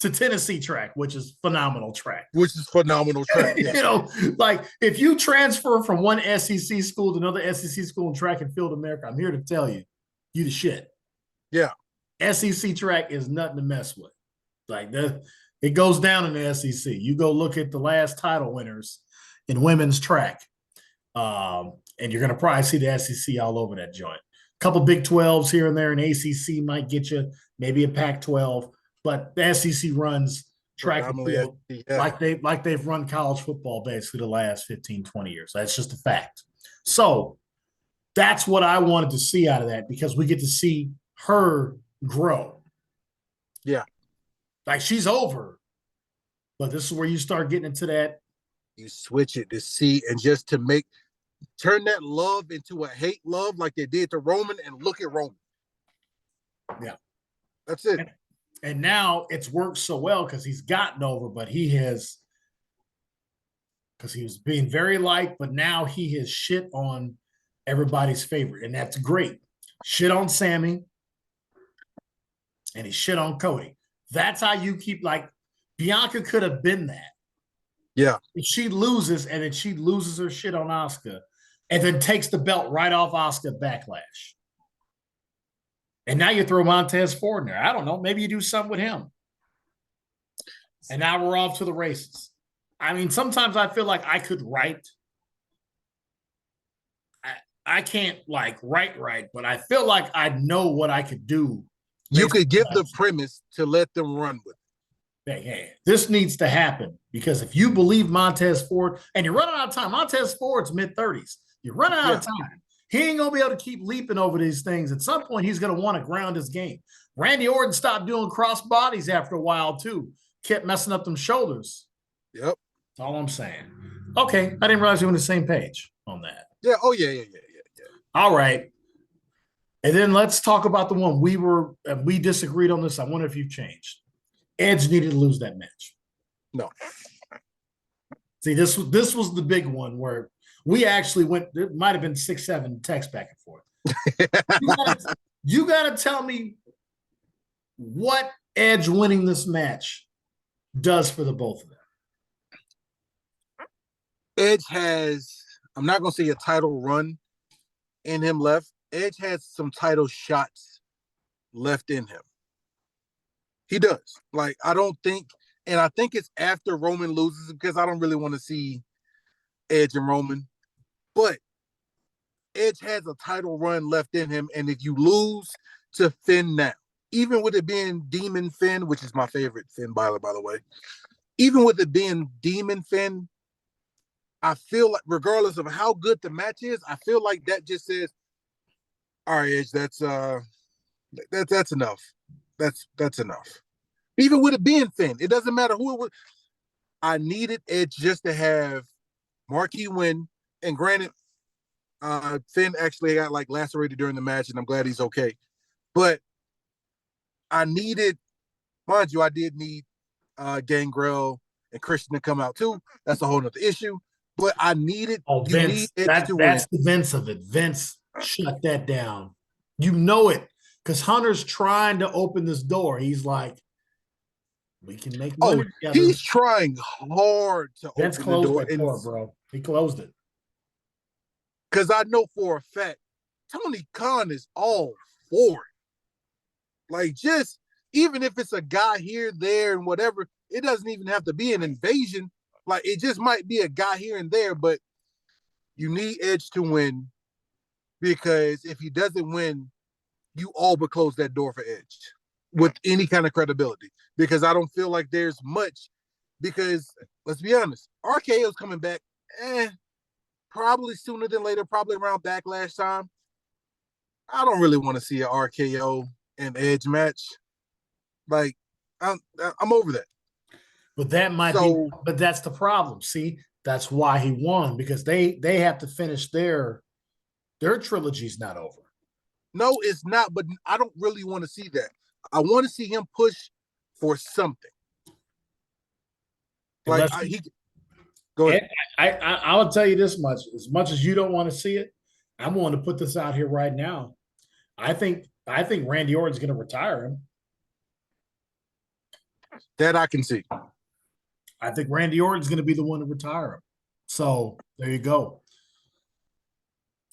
to Tennessee track, which is phenomenal track. Yeah. If you transfer from one SEC school to another SEC school in track and field America, I'm here to tell you, you the shit. Yeah. SEC track is nothing to mess with. It goes down in the SEC. You go look at the last title winners in women's track, and you're going to probably see the SEC all over that joint. A couple Big 12s here and there, and ACC might get you, maybe a Pac-12, but the SEC runs track and field like they've run college football basically the last 15, 20 years. That's just a fact. So that's what I wanted to see out of that because we get to see her grow. Yeah. She's over, but this is where you start getting into that. You switch it to see, and just to turn that love into a hate love like they did to Roman, and look at Roman. Yeah. That's it. And now it's worked so well because he's gotten over, but because he was being very liked, but now he has shit on everybody's favorite, and that's great. Shit on Sammy, and he shit on Cody. That's how you keep Bianca could have been that. Yeah. If she loses and then she loses her shit on Asuka and then takes the belt right off Asuka Backlash. And now you throw Montez Ford in there. I don't know. Maybe you do something with him. And now we're off to the races. I mean, sometimes I feel like I could write. I can't write, but I feel like I know what I could do. You could give the premise to let them run with it. Hey, this needs to happen because if you believe Montez Ford, and you're running out of time, Montez Ford's mid-30s. You're running out of time. He ain't gonna be able to keep leaping over these things. At some point, he's gonna want to ground his game. Randy Orton stopped doing cross bodies after a while too. Kept messing up them shoulders. Yep. That's all I'm saying. Okay, I didn't realize we were on the same page on that. Yeah. Oh yeah. All right. And then let's talk about the one we disagreed on this. I wonder if you've changed. Edge needed to lose that match. No. See, this was the big one where we actually went. There might have been 6, 7 texts back and forth. You gotta tell me what Edge winning this match does for the both of them. Edge has, I'm not gonna say a title run in him left. Edge has some title shots left in him. He does. Like, I don't think, and I think it's after Roman loses, because I don't really want to see Edge and Roman. But Edge has a title run left in him, and if you lose to Finn now, even with it being Demon Finn, which is my favorite Finn Balor, by the way, even with it being Demon Finn, I feel like regardless of how good the match is, I feel like that just says, all right, Edge, that's enough. That's enough. Even with it being Finn, it doesn't matter who it was. I needed Edge just to have marquee win. And granted, Finn actually got like lacerated during the match, and I'm glad he's okay. But I needed, mind you, I did need Gangrel and Christian to come out too. That's a whole nother issue. But I needed Vince. That's the Vince of it. Vince shut that down. You know it. Because Hunter's trying to open this door. He's like, we can make money together. He's trying hard to Vince open the door. Door, bro. He closed it. Because I know for a fact, Tony Khan is all for it. Like, just, even if it's a guy here, there, and whatever, it doesn't even have to be an invasion. Like, it just might be a guy here and there, but you need Edge to win, because if he doesn't win, you all but close that door for Edge with any kind of credibility, because I don't feel like there's much, because let's be honest, RKO's coming back, probably sooner than later, probably around Backlash time. I don't really want to see an RKO and Edge match. Like, I'm over that. But that might be, but that's the problem. See, that's why he won, because they have to finish their trilogy's not over. No, it's not, but I don't really want to see that. I want to see him push for something. Like, go ahead. I will tell you this much as you don't want to see it, I'm willing to put this out here right now. I think Randy Orton's going to retire him. That I can see. I think Randy Orton's going to be the one to retire him. So there you go.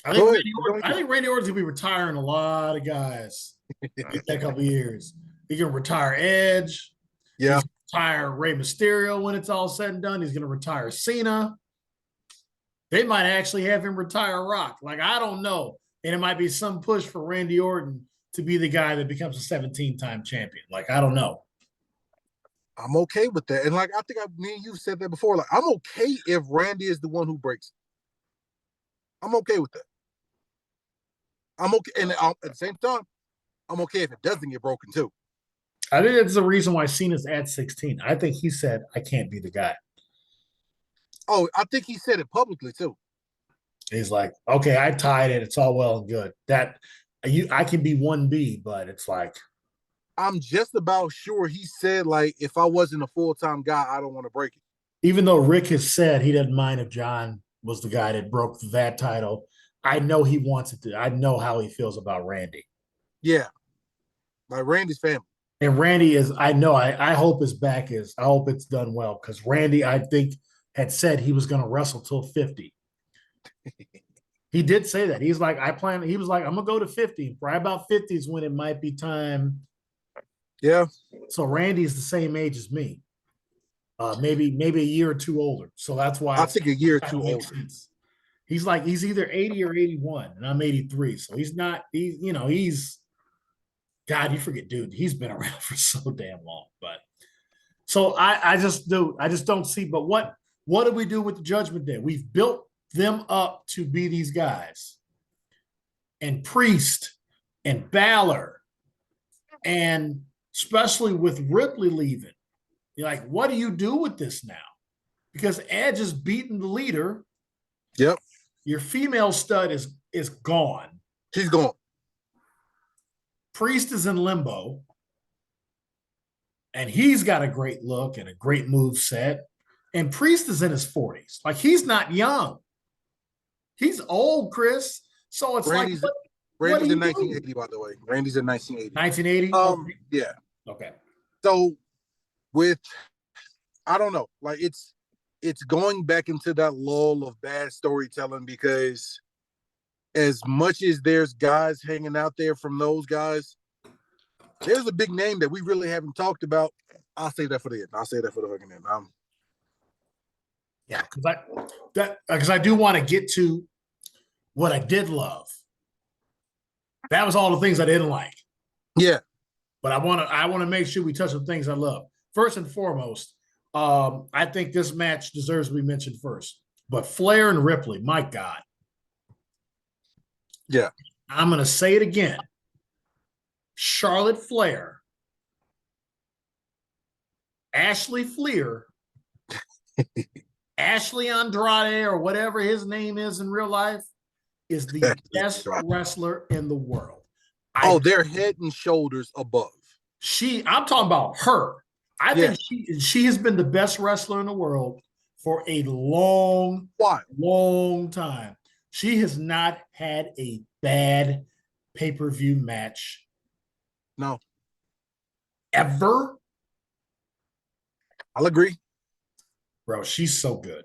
I think Randy Orton's going to be retiring a lot of guys in a couple of years. He's going to retire Edge. Yeah. He's going to retire Rey Mysterio when it's all said and done. He's going to retire Cena. They might actually have him retire Rock. Like, I don't know. And it might be some push for Randy Orton to be the guy that becomes a 17-time champion. Like, I don't know. I'm okay with that. And like, I think me and you said that before. Like, I'm okay if Randy is the one who breaks it. I'm okay with that. I'm okay. And at the same time, I'm okay if it doesn't get broken too. I think that's the reason why Cena's at 16. I think he said, I can't be the guy. Oh, I think he said it publicly too. He's like, okay, I tied it. It's all well and good. I can be 1B, but it's like, I'm just about sure he said, like, if I wasn't a full-time guy, I don't want to break it. Even though Rick has said he doesn't mind if John was the guy that broke that title, I know he wants it to. I know how he feels about Randy. Yeah. Like, Randy's family. And Randy is, I know, I hope his back is, I hope it's done well, because Randy, I think, had said he was going to wrestle till 50. He did say that. He's like, he was like, I'm going to go to 50. Right about 50 is when it might be time. Yeah. So Randy's the same age as me. Maybe a year or two older. So that's why I think a year or two older. Sense. He's like, he's either 80 or 81, and I'm 83. So he's God, you forget, dude, he's been around for so damn long. But so I just don't see. But what do we do with the Judgment Day? We've built them up to be these guys. and Priest and Balor, and especially with Ripley leaving, you're like, what do you do with this now? Because Edge is beating the leader. Yep. Your female stud is gone. She's gone. Priest is in limbo. And he's got a great look and a great move set. And Priest is in his 40s. Like, he's not young. He's old, Chris. So it's Randy's, like, Randy's in 1980, by the way. Randy's in 1980. 1980? Okay. Yeah. Okay. So I don't know. Like, it's going back into that lull of bad storytelling, because as much as there's guys hanging out there from those guys, there's a big name that we really haven't talked about. I'll say that for the end. I'll say that for the fucking end. Yeah, because I do want to get to what I did love. That was all the things I didn't like. Yeah. But I want to make sure we touch on things I love. First and foremost, I think this match deserves to be mentioned first. But Flair and Ripley, my God. Yeah. I'm going to say it again. Charlotte Flair, Ashley Fleer, Ashley Andrade, or whatever his name is in real life, is the best wrestler in the world. They're head and shoulders above. I'm talking about her. I think she has been the best wrestler in the world for a long time. She has not had a bad pay-per-view match. No. Ever. I'll agree. Bro, she's so good.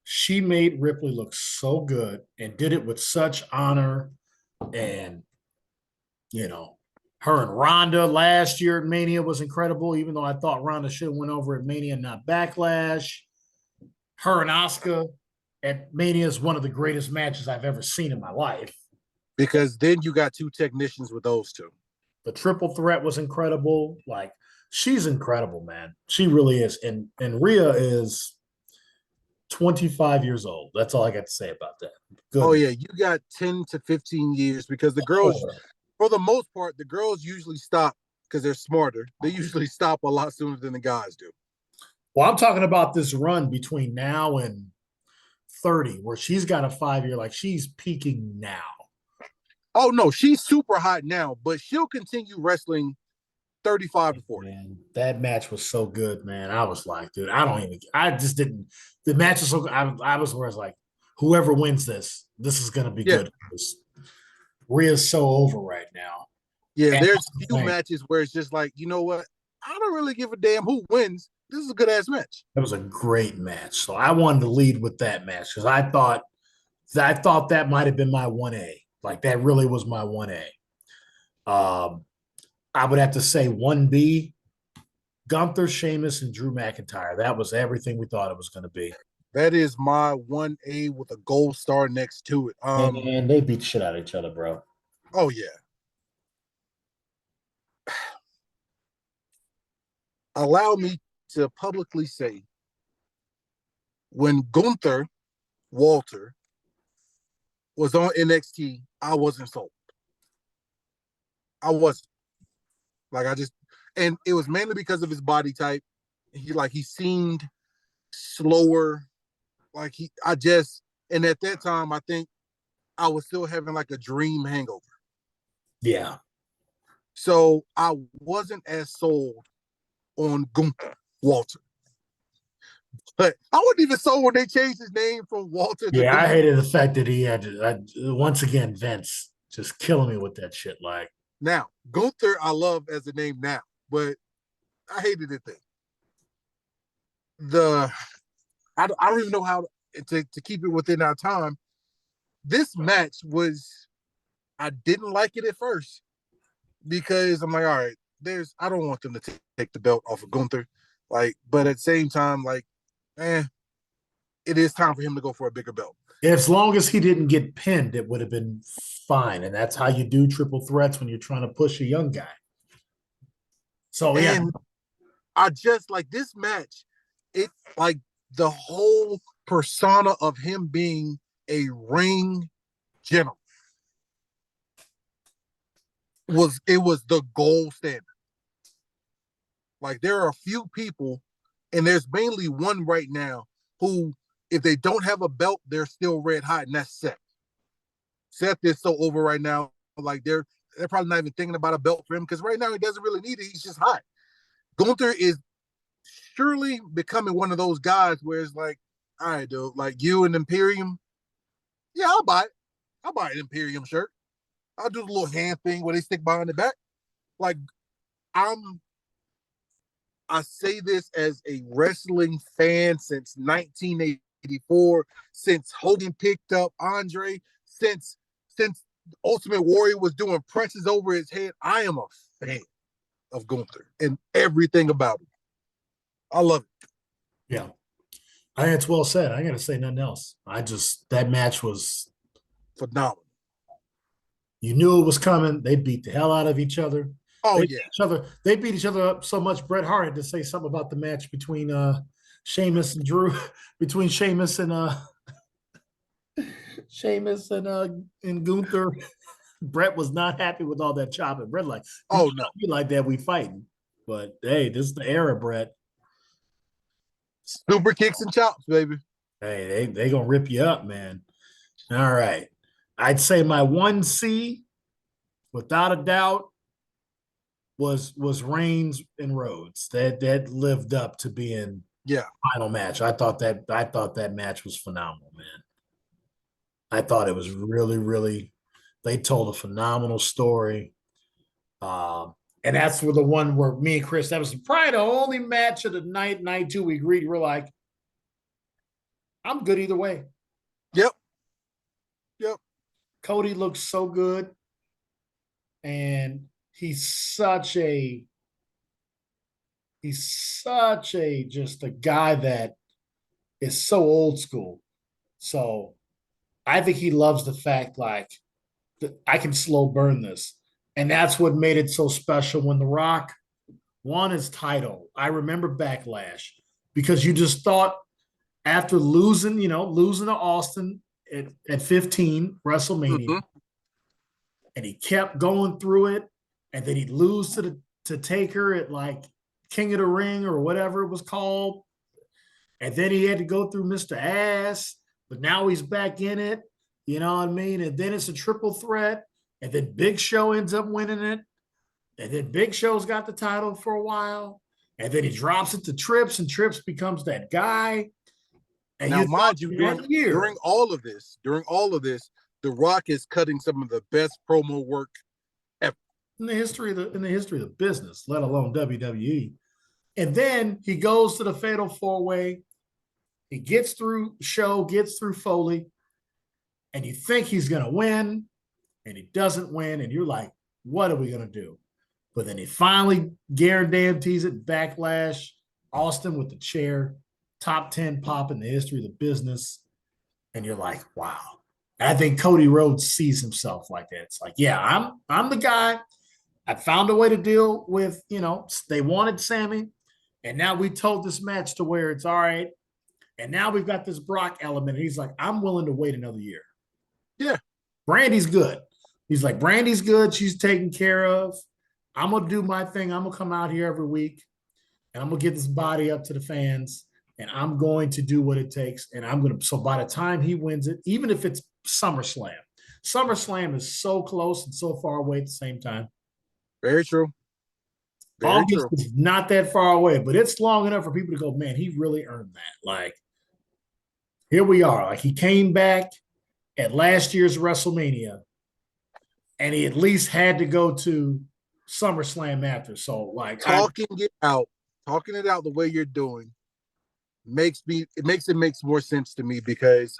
She made Ripley look so good and did it with such honor. And, her and Ronda last year at Mania was incredible, even though I thought Ronda should have went over at Mania, not Backlash. Her and Asuka at Mania is one of the greatest matches I've ever seen in my life. Because then you got two technicians with those two. The triple threat was incredible. Like, she's incredible, man. She really is. And Rhea is 25 years old. That's all I got to say about that. Good. Oh, yeah. You got 10 to 15 years, because the girls, for the most part, the girls usually stop because they're smarter. They usually stop a lot sooner than the guys do. Well, I'm talking about this run between now and 30, where she's got a 5-year, like, she's peaking now. Oh, no, she's super hot now, but she'll continue wrestling 35 to 40. Man, that match was so good, man. I was like, dude, the match was so good. I was where I was like, whoever wins this is going to be good. Rhea's so over right now. Yeah, and there's a few matches where it's just like, you know what? I don't really give a damn who wins. This is a good-ass match. That was a great match. So I wanted to lead with that match because I thought that might have been my 1A. Like, that really was my 1A. I would have to say 1B, Gunther, Sheamus, and Drew McIntyre. That was everything we thought it was going to be. That is my 1A with a gold star next to it. And they beat shit out of each other, bro. Oh, yeah. Allow me to publicly say, when Gunther Walter was on NXT, I wasn't sold. I wasn't. Like, and it was mainly because of his body type. He seemed slower. And at that time, I think I was still having like a dream hangover. Yeah. So I wasn't as sold on Gunther Walter. But I wasn't even sold when they changed his name from Walter to Yeah, Gunther. I hated the fact that he had to, once again, Vince just killing me with that shit. Like, now, Gunther I love as a name now, but I hated it then. I don't even know how to keep it within our time. This match I didn't like it at first because I'm like, all right, I don't want them to take the belt off of Gunther. Like, but at the same time, like, it is time for him to go for a bigger belt. As long as he didn't get pinned, it would have been fine. And that's how you do triple threats when you're trying to push a young guy. So, yeah. And I just like this match. It like the whole persona of him being a ring general. was the gold standard. Like there are a few people, and there's mainly one right now who, if they don't have a belt, they're still red hot, and that's Seth. Seth is so over right now. Like they're probably not even thinking about a belt for him because right now he doesn't really need it. He's just hot. Gunther is surely becoming one of those guys where it's like, all right, dude, like you and Imperium, yeah, I'll buy it. I'll buy an Imperium shirt. I'll do the little hand thing where they stick behind the back. Like I say this as a wrestling fan since 1984, since Hogan picked up Andre, since Ultimate Warrior was doing presses over his head. I am a fan of Gunther and everything about him. I love it. Yeah. I think it's well said. I ain't gonna say nothing else. That match was phenomenal. You knew it was coming. They beat the hell out of each other. Oh yeah. They beat each other up so much. Bret Hart had to say something about the match between Sheamus and Drew, between Sheamus and Gunther. Bret was not happy with all that chopping. Bret like, oh no, you like that we fighting. But hey, this is the era, Bret. Super kicks and chops, baby. Hey, they gonna rip you up, man. All right. I'd say my 1C, without a doubt, was Reigns and Rhodes. That lived up to being final match. I thought that match was phenomenal, man. I thought it was really, really. They told a phenomenal story, and that's where the one where me and Chris. That was probably the only match of the night two. We agreed. We're like, I'm good either way. Yep. Cody looks so good, and he's such a just a guy that is so old school. So I think he loves the fact like that I can slow burn this. And that's what made it so special when The Rock won his title. I remember Backlash because you just thought after losing to Austin at 15, WrestleMania, and he kept going through it, and then he'd lose to Taker at like King of the Ring or whatever it was called. And then he had to go through Mr. Ass, but now he's back in it. You know what I mean? And then it's a triple threat. And then Big Show ends up winning it. And then Big Show's got the title for a while. And then he drops it to Trips, and Trips becomes that guy. And now, mind you, during all of this, The Rock is cutting some of the best promo work ever in the history of the business, let alone WWE. And then he goes to the Fatal 4-Way. He gets through Show, gets through Foley, and you think he's going to win, and he doesn't win, and you're like, what are we going to do? But then he finally guarantees it, Backlash, Austin with the chair, top 10 pop in the history of the business, and you're like, wow. And I think Cody Rhodes sees himself like that. It's like, yeah, I'm the guy. I found a way to deal with, they wanted Sammy, and now we told this match to where it's all right. And now we've got this Brock element. And he's like, I'm willing to wait another year. Yeah. Brandy's good. He's like, Brandy's good. She's taken care of. I'm going to do my thing. I'm going to come out here every week, and I'm going to get this body up to the fans, and I'm going to do what it takes. And so by the time he wins it, even if it's SummerSlam is so close and so far away at the same time. Very true. August is not that far away, but it's long enough for people to go, man, he really earned that. Like, here we are. Like, he came back at last year's WrestleMania, and he at least had to go to SummerSlam after. So, like, talking it out the way you're doing makes more sense to me, because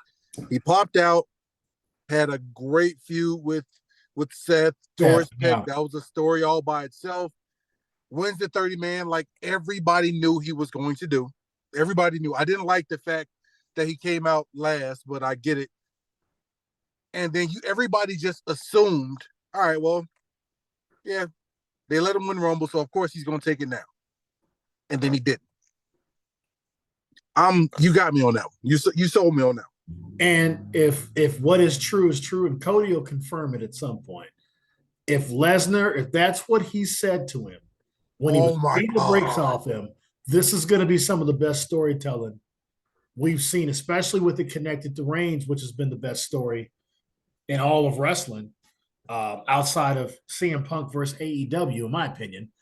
he popped out, had a great feud with Seth, Torres Peck. That was a story all by itself. Wins the 30-man like everybody knew he was going to do. Everybody knew. I didn't like the fact that he came out last, but I get it. And then everybody just assumed, all right, well, yeah, they let him win Rumble, so of course he's going to take it now. And then he didn't. You got me on that one. You sold me on that one. And if what is true, and Cody will confirm it at some point, if Lesnar, if that's what he said to him when he was Oh my beating the brakes God. off him, this is going to be some of the best storytelling we've seen, especially with it connected to Reigns, which has been the best story in all of wrestling, outside of CM Punk versus AEW, in my opinion.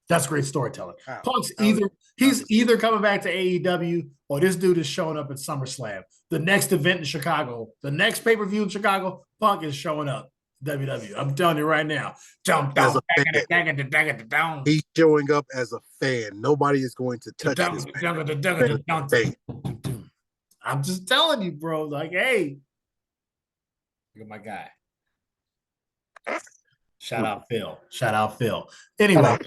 That's great storytelling. How? Punk's How he's either coming back to AEW or this dude is showing up at SummerSlam. The next event in Chicago, the next pay-per-view in Chicago, Punk is showing up. WWE. I'm telling you right now. as a fan. He's showing up as a fan. Nobody is going to touch this man. I'm just telling you, bro. Like, hey, look at my guy. Shout out Phil. Shout out Phil. Anyway,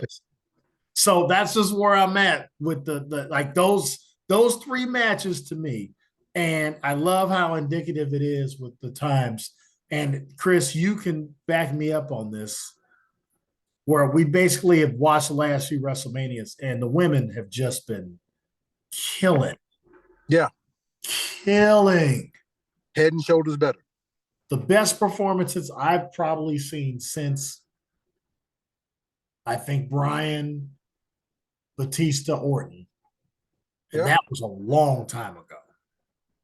so that's just where I'm at with the like those three matches to me. And I love how indicative it is with the times. And Chris, you can back me up on this, where we basically have watched the last few WrestleManias and the women have just been killing. Yeah. Killing. Head and shoulders better. The best performances I've probably seen since, I think, Bryan, Batista, Orton. And that was a long time ago.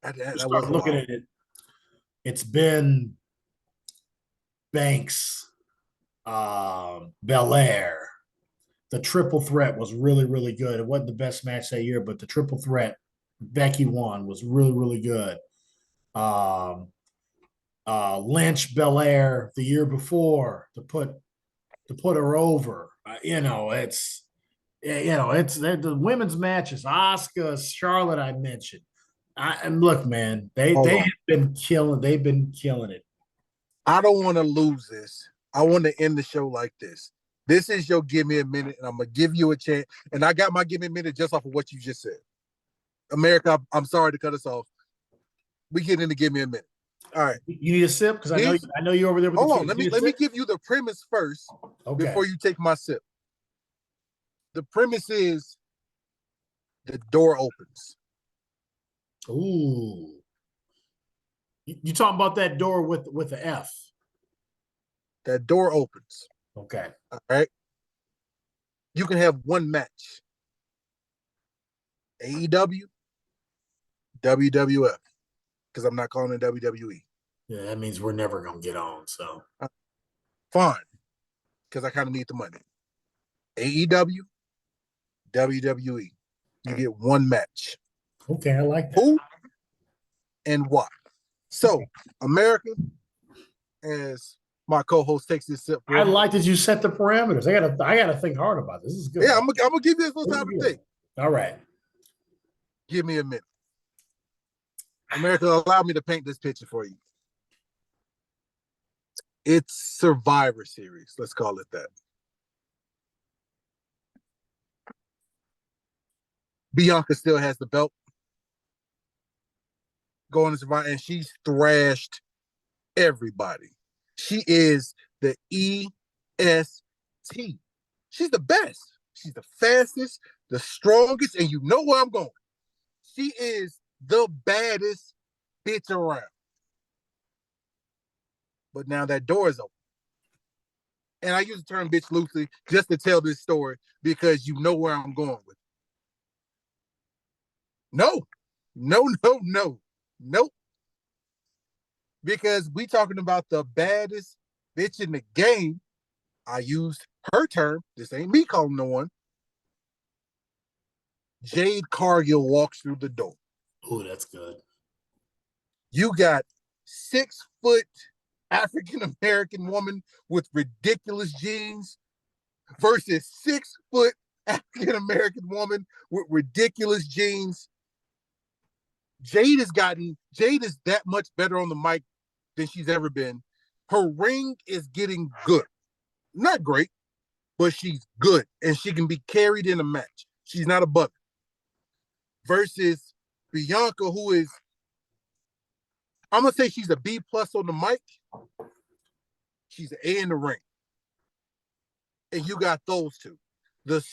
That start looking at it. It's been Banks, Belair. The triple threat was really, really good. It wasn't the best match that year, but the triple threat, Becky won, was really, really good. Lynch, Belair the year before to put her over. It's the women's matches. Asuka, Charlotte, I mentioned. And look, man, they have been killing. They've been killing it. I don't want to lose this. I want to end the show like this. This is your give me a minute, and I'm gonna give you a chance. And I got my give me a minute just off of what you just said. America, I'm sorry to cut us off. We get into give me a minute. All right. You need a sip because I know you're over there with hold on. Let me give you the premise first before you take my sip. The premise is the door opens. Ooh. You talking about that door with the F? That door opens. Okay. All right. You can have one match. AEW, WWF, because I'm not calling it WWE. Yeah, that means we're never gonna get on. So fine, because I kind of need the money. AEW, WWE. You get one match. Okay, I like that. Who and why? So, America, as my co-host takes this sip. I like that you set the parameters. I gotta think hard about this. This is good. Yeah, I'm gonna give you this little time to think. All right. Give me a minute. America, allow me to paint this picture for you. It's Survivor Series. Let's call it that. Bianca still has the belt. Going to Survivor, and she's thrashed everybody. She is the EST. She's the best. She's the fastest, the strongest, and you know where I'm going. She is the baddest bitch around. But now that door is open. And I use the term bitch loosely just to tell this story because you know where I'm going with it. Nope. Because we talking about the baddest bitch in the game. I used her term. This ain't me calling no one. Jade Cargill walks through the door. Oh, that's good. You got 6 foot African-American woman with ridiculous jeans versus 6 foot African-American woman with ridiculous jeans. Jade is that much better on the mic than she's ever been. Her ring is getting good. Not great, but she's good. And she can be carried in a match. She's not a bucket. Versus Bianca, who is, I'm going to say she's a B+ on the mic. She's an A in the ring. And you got those two. The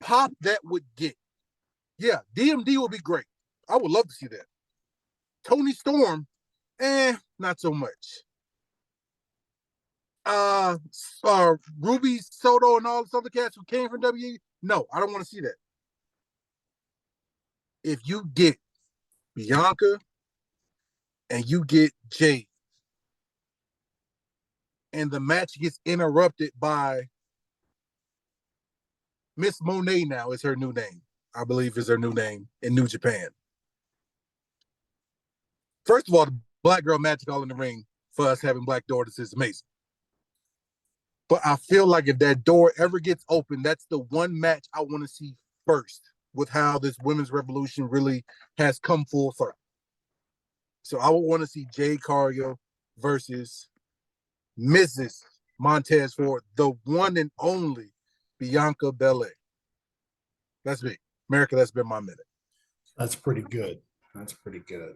pop that would get. Yeah, DMD would be great. I would love to see that. Tony Storm, Not so much. Ruby Soto and all this other cats who came from WWE. No, I don't want to see that. If you get Bianca and you get Jade, and the match gets interrupted by Miss Monet, now is her new name. I believe is her new name in New Japan. First of all, the black girl magic all in the ring for us having black daughters is amazing. But I feel like if that door ever gets open, that's the one match I want to see first with how this women's revolution really has come full circle. So I would want to see Jade Cargill versus Mrs. Montez Ford, the one and only Bianca Belair. That's me. America, that's been my minute. That's pretty good. That's pretty good.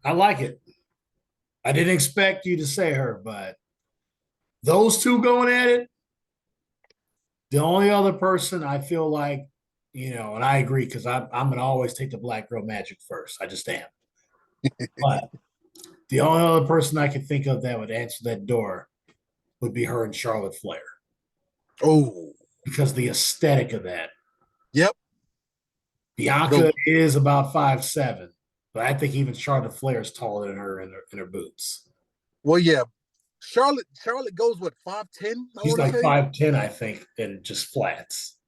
I like it. I didn't expect you to say her, but those two going at it, the only other person I feel like, and I agree because I'm going to always take the black girl magic first. I just am. But the only other person I could think of that would answer that door would be her and Charlotte Flair. Oh. Because the aesthetic of that. Yep. Bianca is about 5'7", but I think even Charlotte Flair is taller than her in her boots. Well, yeah. Charlotte goes, what, 5'10"? She's like 5'10", I think, and just flats.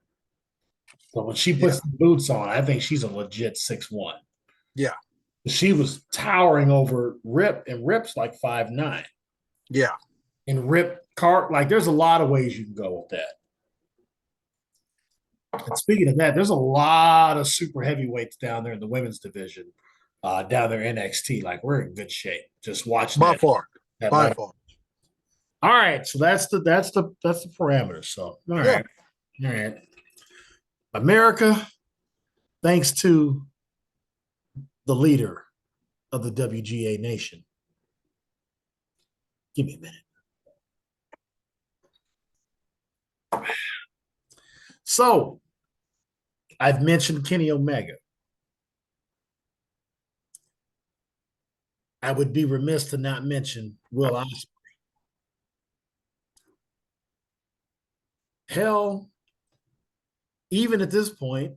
So when she puts the boots on, I think she's a legit 6'1". Yeah. She was towering over Rip, and Rip's like 5'9". Yeah. And Rip like there's a lot of ways you can go with that. And speaking of that, there's a lot of super heavyweights down there in the women's division, down there in NXT. Like we're in good shape. Just watching by far. All right, so that's the parameters. So all right. America, thanks to the leader of the WGA nation. Give me a minute. So, I've mentioned Kenny Omega. I would be remiss to not mention Will Ospreay. Hell, even at this point,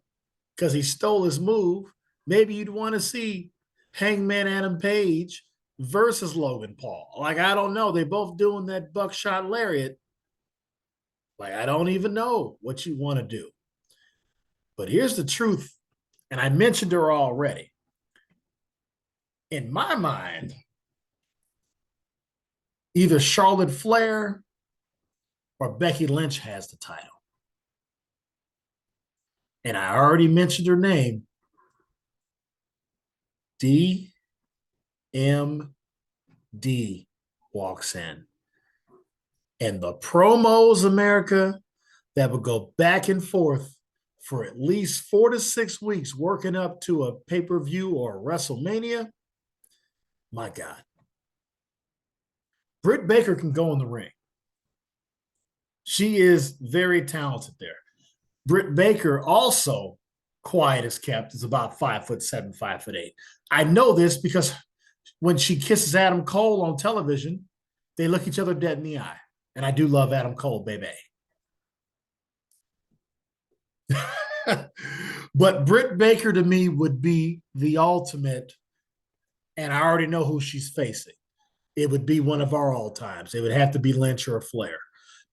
because he stole his move, maybe you'd want to see Hangman Adam Page versus Logan Paul. Like, I don't know. They both doing that buckshot lariat. Like, I don't even know what you want to do. But here's the truth, and I mentioned her already. In my mind, either Charlotte Flair or Becky Lynch has the title. And I already mentioned her name. DMD walks in. And the promos, America, that would go back and forth for at least 4 to 6 weeks, working up to a pay-per-view or a WrestleMania. My God. Britt Baker can go in the ring. She is very talented there. Britt Baker also, quiet as kept, is about 5'7", 5'8". I know this because when she kisses Adam Cole on television, they look each other dead in the eye. And I do love Adam Cole, baby. But Britt Baker to me would be the ultimate, and I already know who she's facing. It would be one of our all-times. It would have to be Lynch or Flair.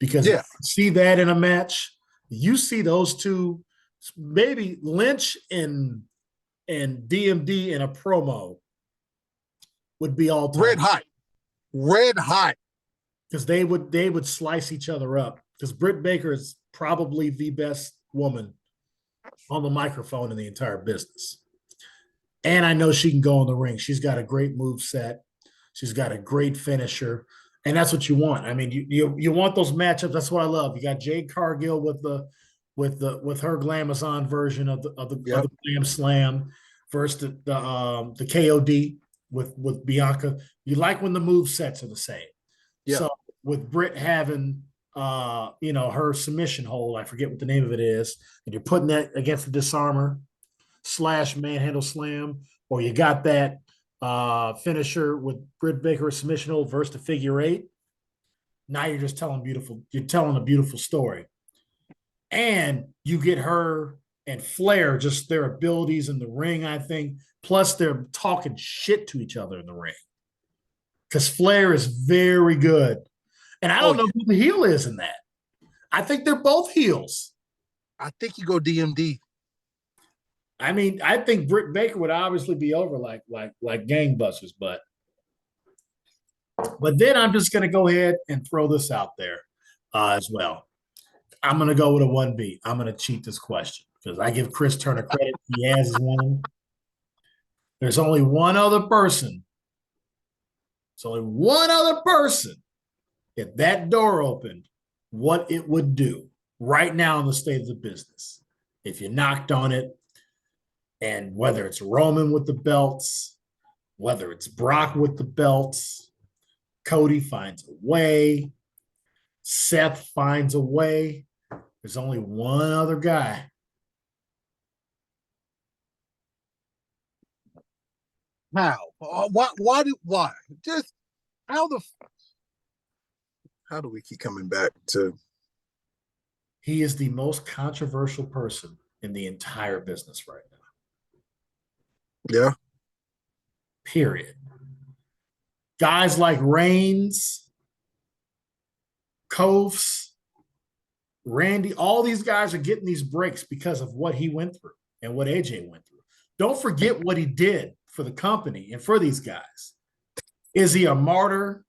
Because if you see that in a match, you see those two, maybe Lynch and DMD in a promo would be all-time. Red hot. Because they would slice each other up. Because Britt Baker is probably the best woman on the microphone in the entire business. And I know she can go in the ring. She's got a great move set. She's got a great finisher. And that's what you want. I mean, you want those matchups. That's what I love. You got Jade Cargill with her Glamazon version of the Glam Slam versus the KOD with Bianca. You like when the move sets are the same. Yep. So with Britt having her submission hold, I forget what the name of it is, and you're putting that against the disarmer. slash manhandle slam, or you got that finisher with Britt Baker submission hold versus the figure eight. Now you're just telling a beautiful story. And you get her and Flair, just their abilities in the ring, I think. Plus, they're talking shit to each other in the ring. Because Flair is very good. And I don't know who the heel is in that. I think they're both heels. I think you go DMD. I mean, I think Britt Baker would obviously be over like gangbusters, but then I'm just going to go ahead and throw this out there as well. I'm going to go with a 1B. I'm going to cheat this question because I give Chris Turner credit. He has his one. There's only one other person. It's only one other person. If that door opened, what it would do right now in the state of the business. If you knocked on it, and whether it's Roman with the belts, whether it's Brock with the belts, Cody finds a way, Seth finds a way. There's only one other guy. How? Why? Just how do we keep coming back to? He is the most controversial person in the entire business right now. Yeah. Period. Guys like Reigns, Kofi, Randy, all these guys are getting these breaks because of what he went through and what AJ went through. Don't forget what he did for the company and for these guys. Is he a martyr?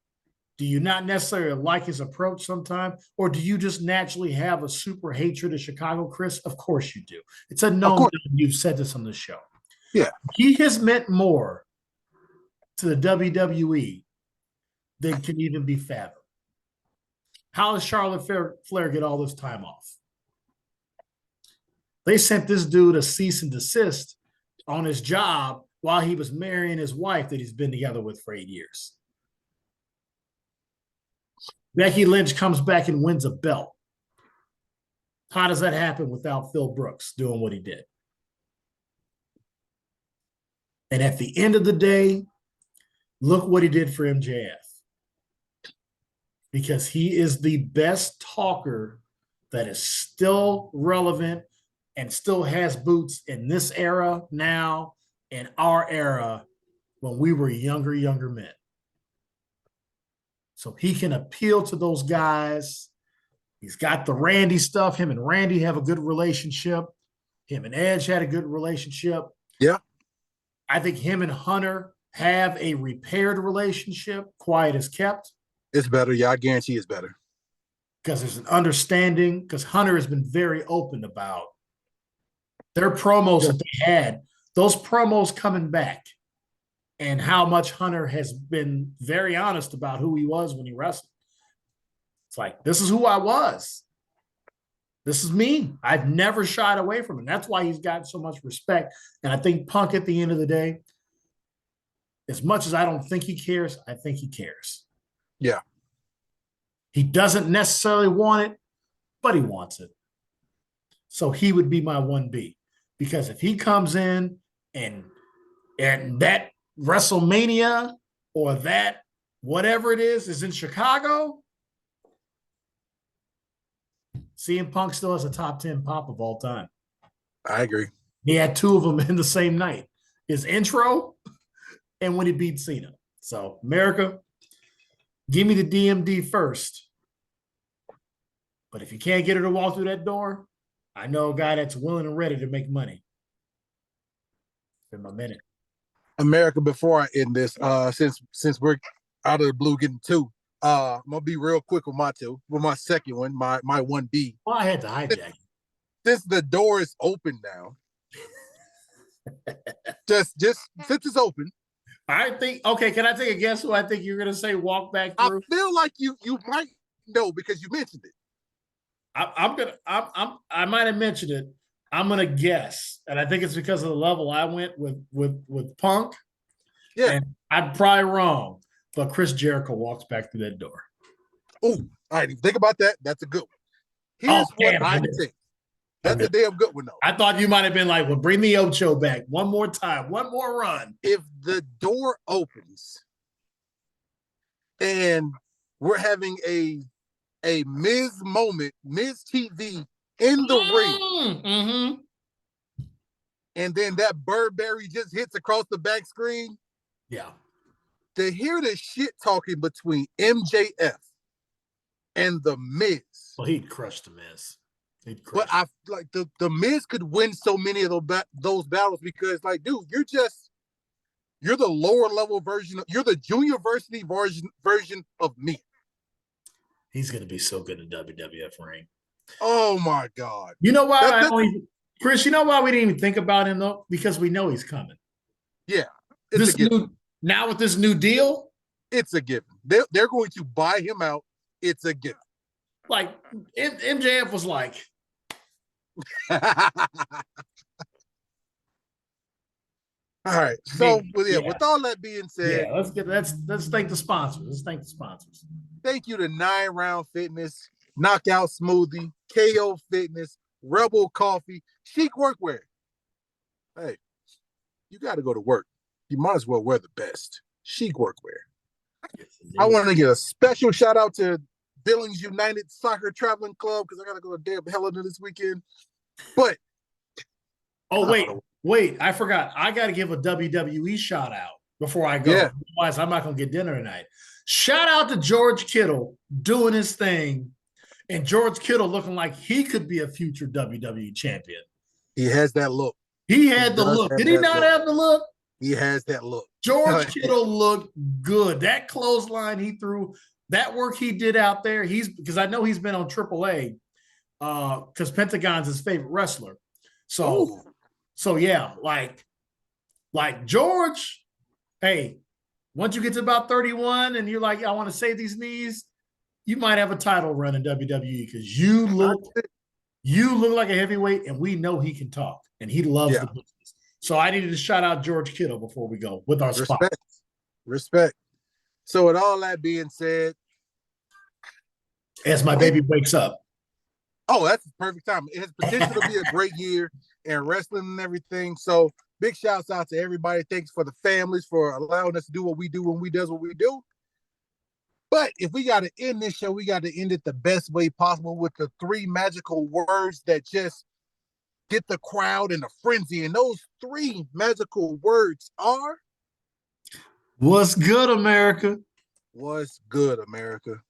Do you not necessarily like his approach sometimes? Or do you just naturally have a super hatred of Chicago, Chris? Of course you do. It's a known. You've said this on the show. Yeah. He has meant more to the WWE than can even be fathomed. How does Charlotte Flair get all this time off? They sent this dude a cease and desist on his job while he was marrying his wife that he's been together with for 8 years. Becky Lynch comes back and wins a belt. How does that happen without Phil Brooks doing what he did? And at the end of the day, look what he did for MJF. Because he is the best talker that is still relevant and still has boots in this era now, in our era, when we were younger men. So he can appeal to those guys. He's got the Randy stuff. Him and Randy have a good relationship. Him and Edge had a good relationship. Yeah. I think him and Hunter have a repaired relationship. Quiet as kept. It's better. Yeah, I guarantee it's better. Because there's an understanding, because Hunter has been very open about their promos that they had, those promos coming back, and how much Hunter has been very honest about who he was when he wrestled. It's like, this is who I was. This is me. I've never shied away from him. That's why he's got so much respect. And I think Punk, at the end of the day, as much as I don't think he cares, I think he cares. Yeah. He doesn't necessarily want it, but he wants it. So he would be my 1B. Because if he comes in and that WrestleMania or that whatever it is in Chicago, CM Punk still has a top 10 pop of all time. I agree. He had 2 of them in the same night. His intro and when he beat Cena. So, America, give me the DMD first. But if you can't get her to walk through that door, I know a guy that's willing and ready to make money. In my minute. America, before I end this, since we're out of the blue getting 2, I'm gonna be real quick with my 2, with my second one, my 1B. Well, I had to hijack. Since the door is open now, just since it's open, I think. Okay, can I take a guess who I think you're gonna say walk back through? I feel like you might know because you mentioned it. I might have mentioned it. I'm gonna guess, and I think it's because of the level I went with Punk. Yeah, and I'm probably wrong, but Chris Jericho walks back through that door. Oh, all right. Think about that. That's a good one. Here's what I think. That's a damn good one, though. I thought you might have been like, well, bring the Ocho back one more time, one more run. If the door opens and we're having a Miz moment, Miz TV in the ring, Mm-hmm. and then that Burberry just hits across the back screen. Yeah. To hear the shit talking between MJF and the Miz. Well, he'd crush the Miz. But I like the Miz could win so many of those battles because, like, dude, you're the lower level version. You're the junior varsity version of me. He's gonna be so good in WWF ring. Oh my god! You know why Chris? You know why we didn't even think about him though? Because we know he's coming. Yeah, it's a given. Now with this new deal, it's a given. They're going to buy him out. It's a given. Like MJF was like. All right. So with all that being said, let's thank the sponsors. Thank you to 9 Round Fitness, Knockout Smoothie, KO Fitness, Rebel Coffee, Chic Workwear. Hey, you got to go to work. You might as well wear the best. Chic Workwear. I want to give a special shout out to Billings United Soccer Traveling Club because I got to go to damn Helena this weekend. But wait, I forgot. I got to give a WWE shout out before I go. Yeah. Otherwise, I'm not going to get dinner tonight. Shout out to George Kittle doing his thing, and George Kittle looking like he could be a future WWE champion. He has that look. He had the look. Did he not have the look? He has that look. George Kittle looked good. That clothesline he threw, that work he did out there, because I know he's been on AAA because Pentagon's his favorite wrestler. So yeah, like George, hey, once you get to about 31 and you're like, I want to save these knees, you might have a title run in WWE because you look like a heavyweight, and we know he can talk and he loves the business. So I needed to shout out George Kittle before we go with our spot. Respect. So with all that being said, as my baby wakes up. Oh, that's the perfect time. It has potential to be a great year in wrestling and everything. So big shouts out to everybody. Thanks for the families for allowing us to do what we do when we does what we do. But if we got to end this show, we got to end it the best way possible with the 3 magical words that just get the crowd in a frenzy. And those 3 magical words are... What's good, America? What's good, America?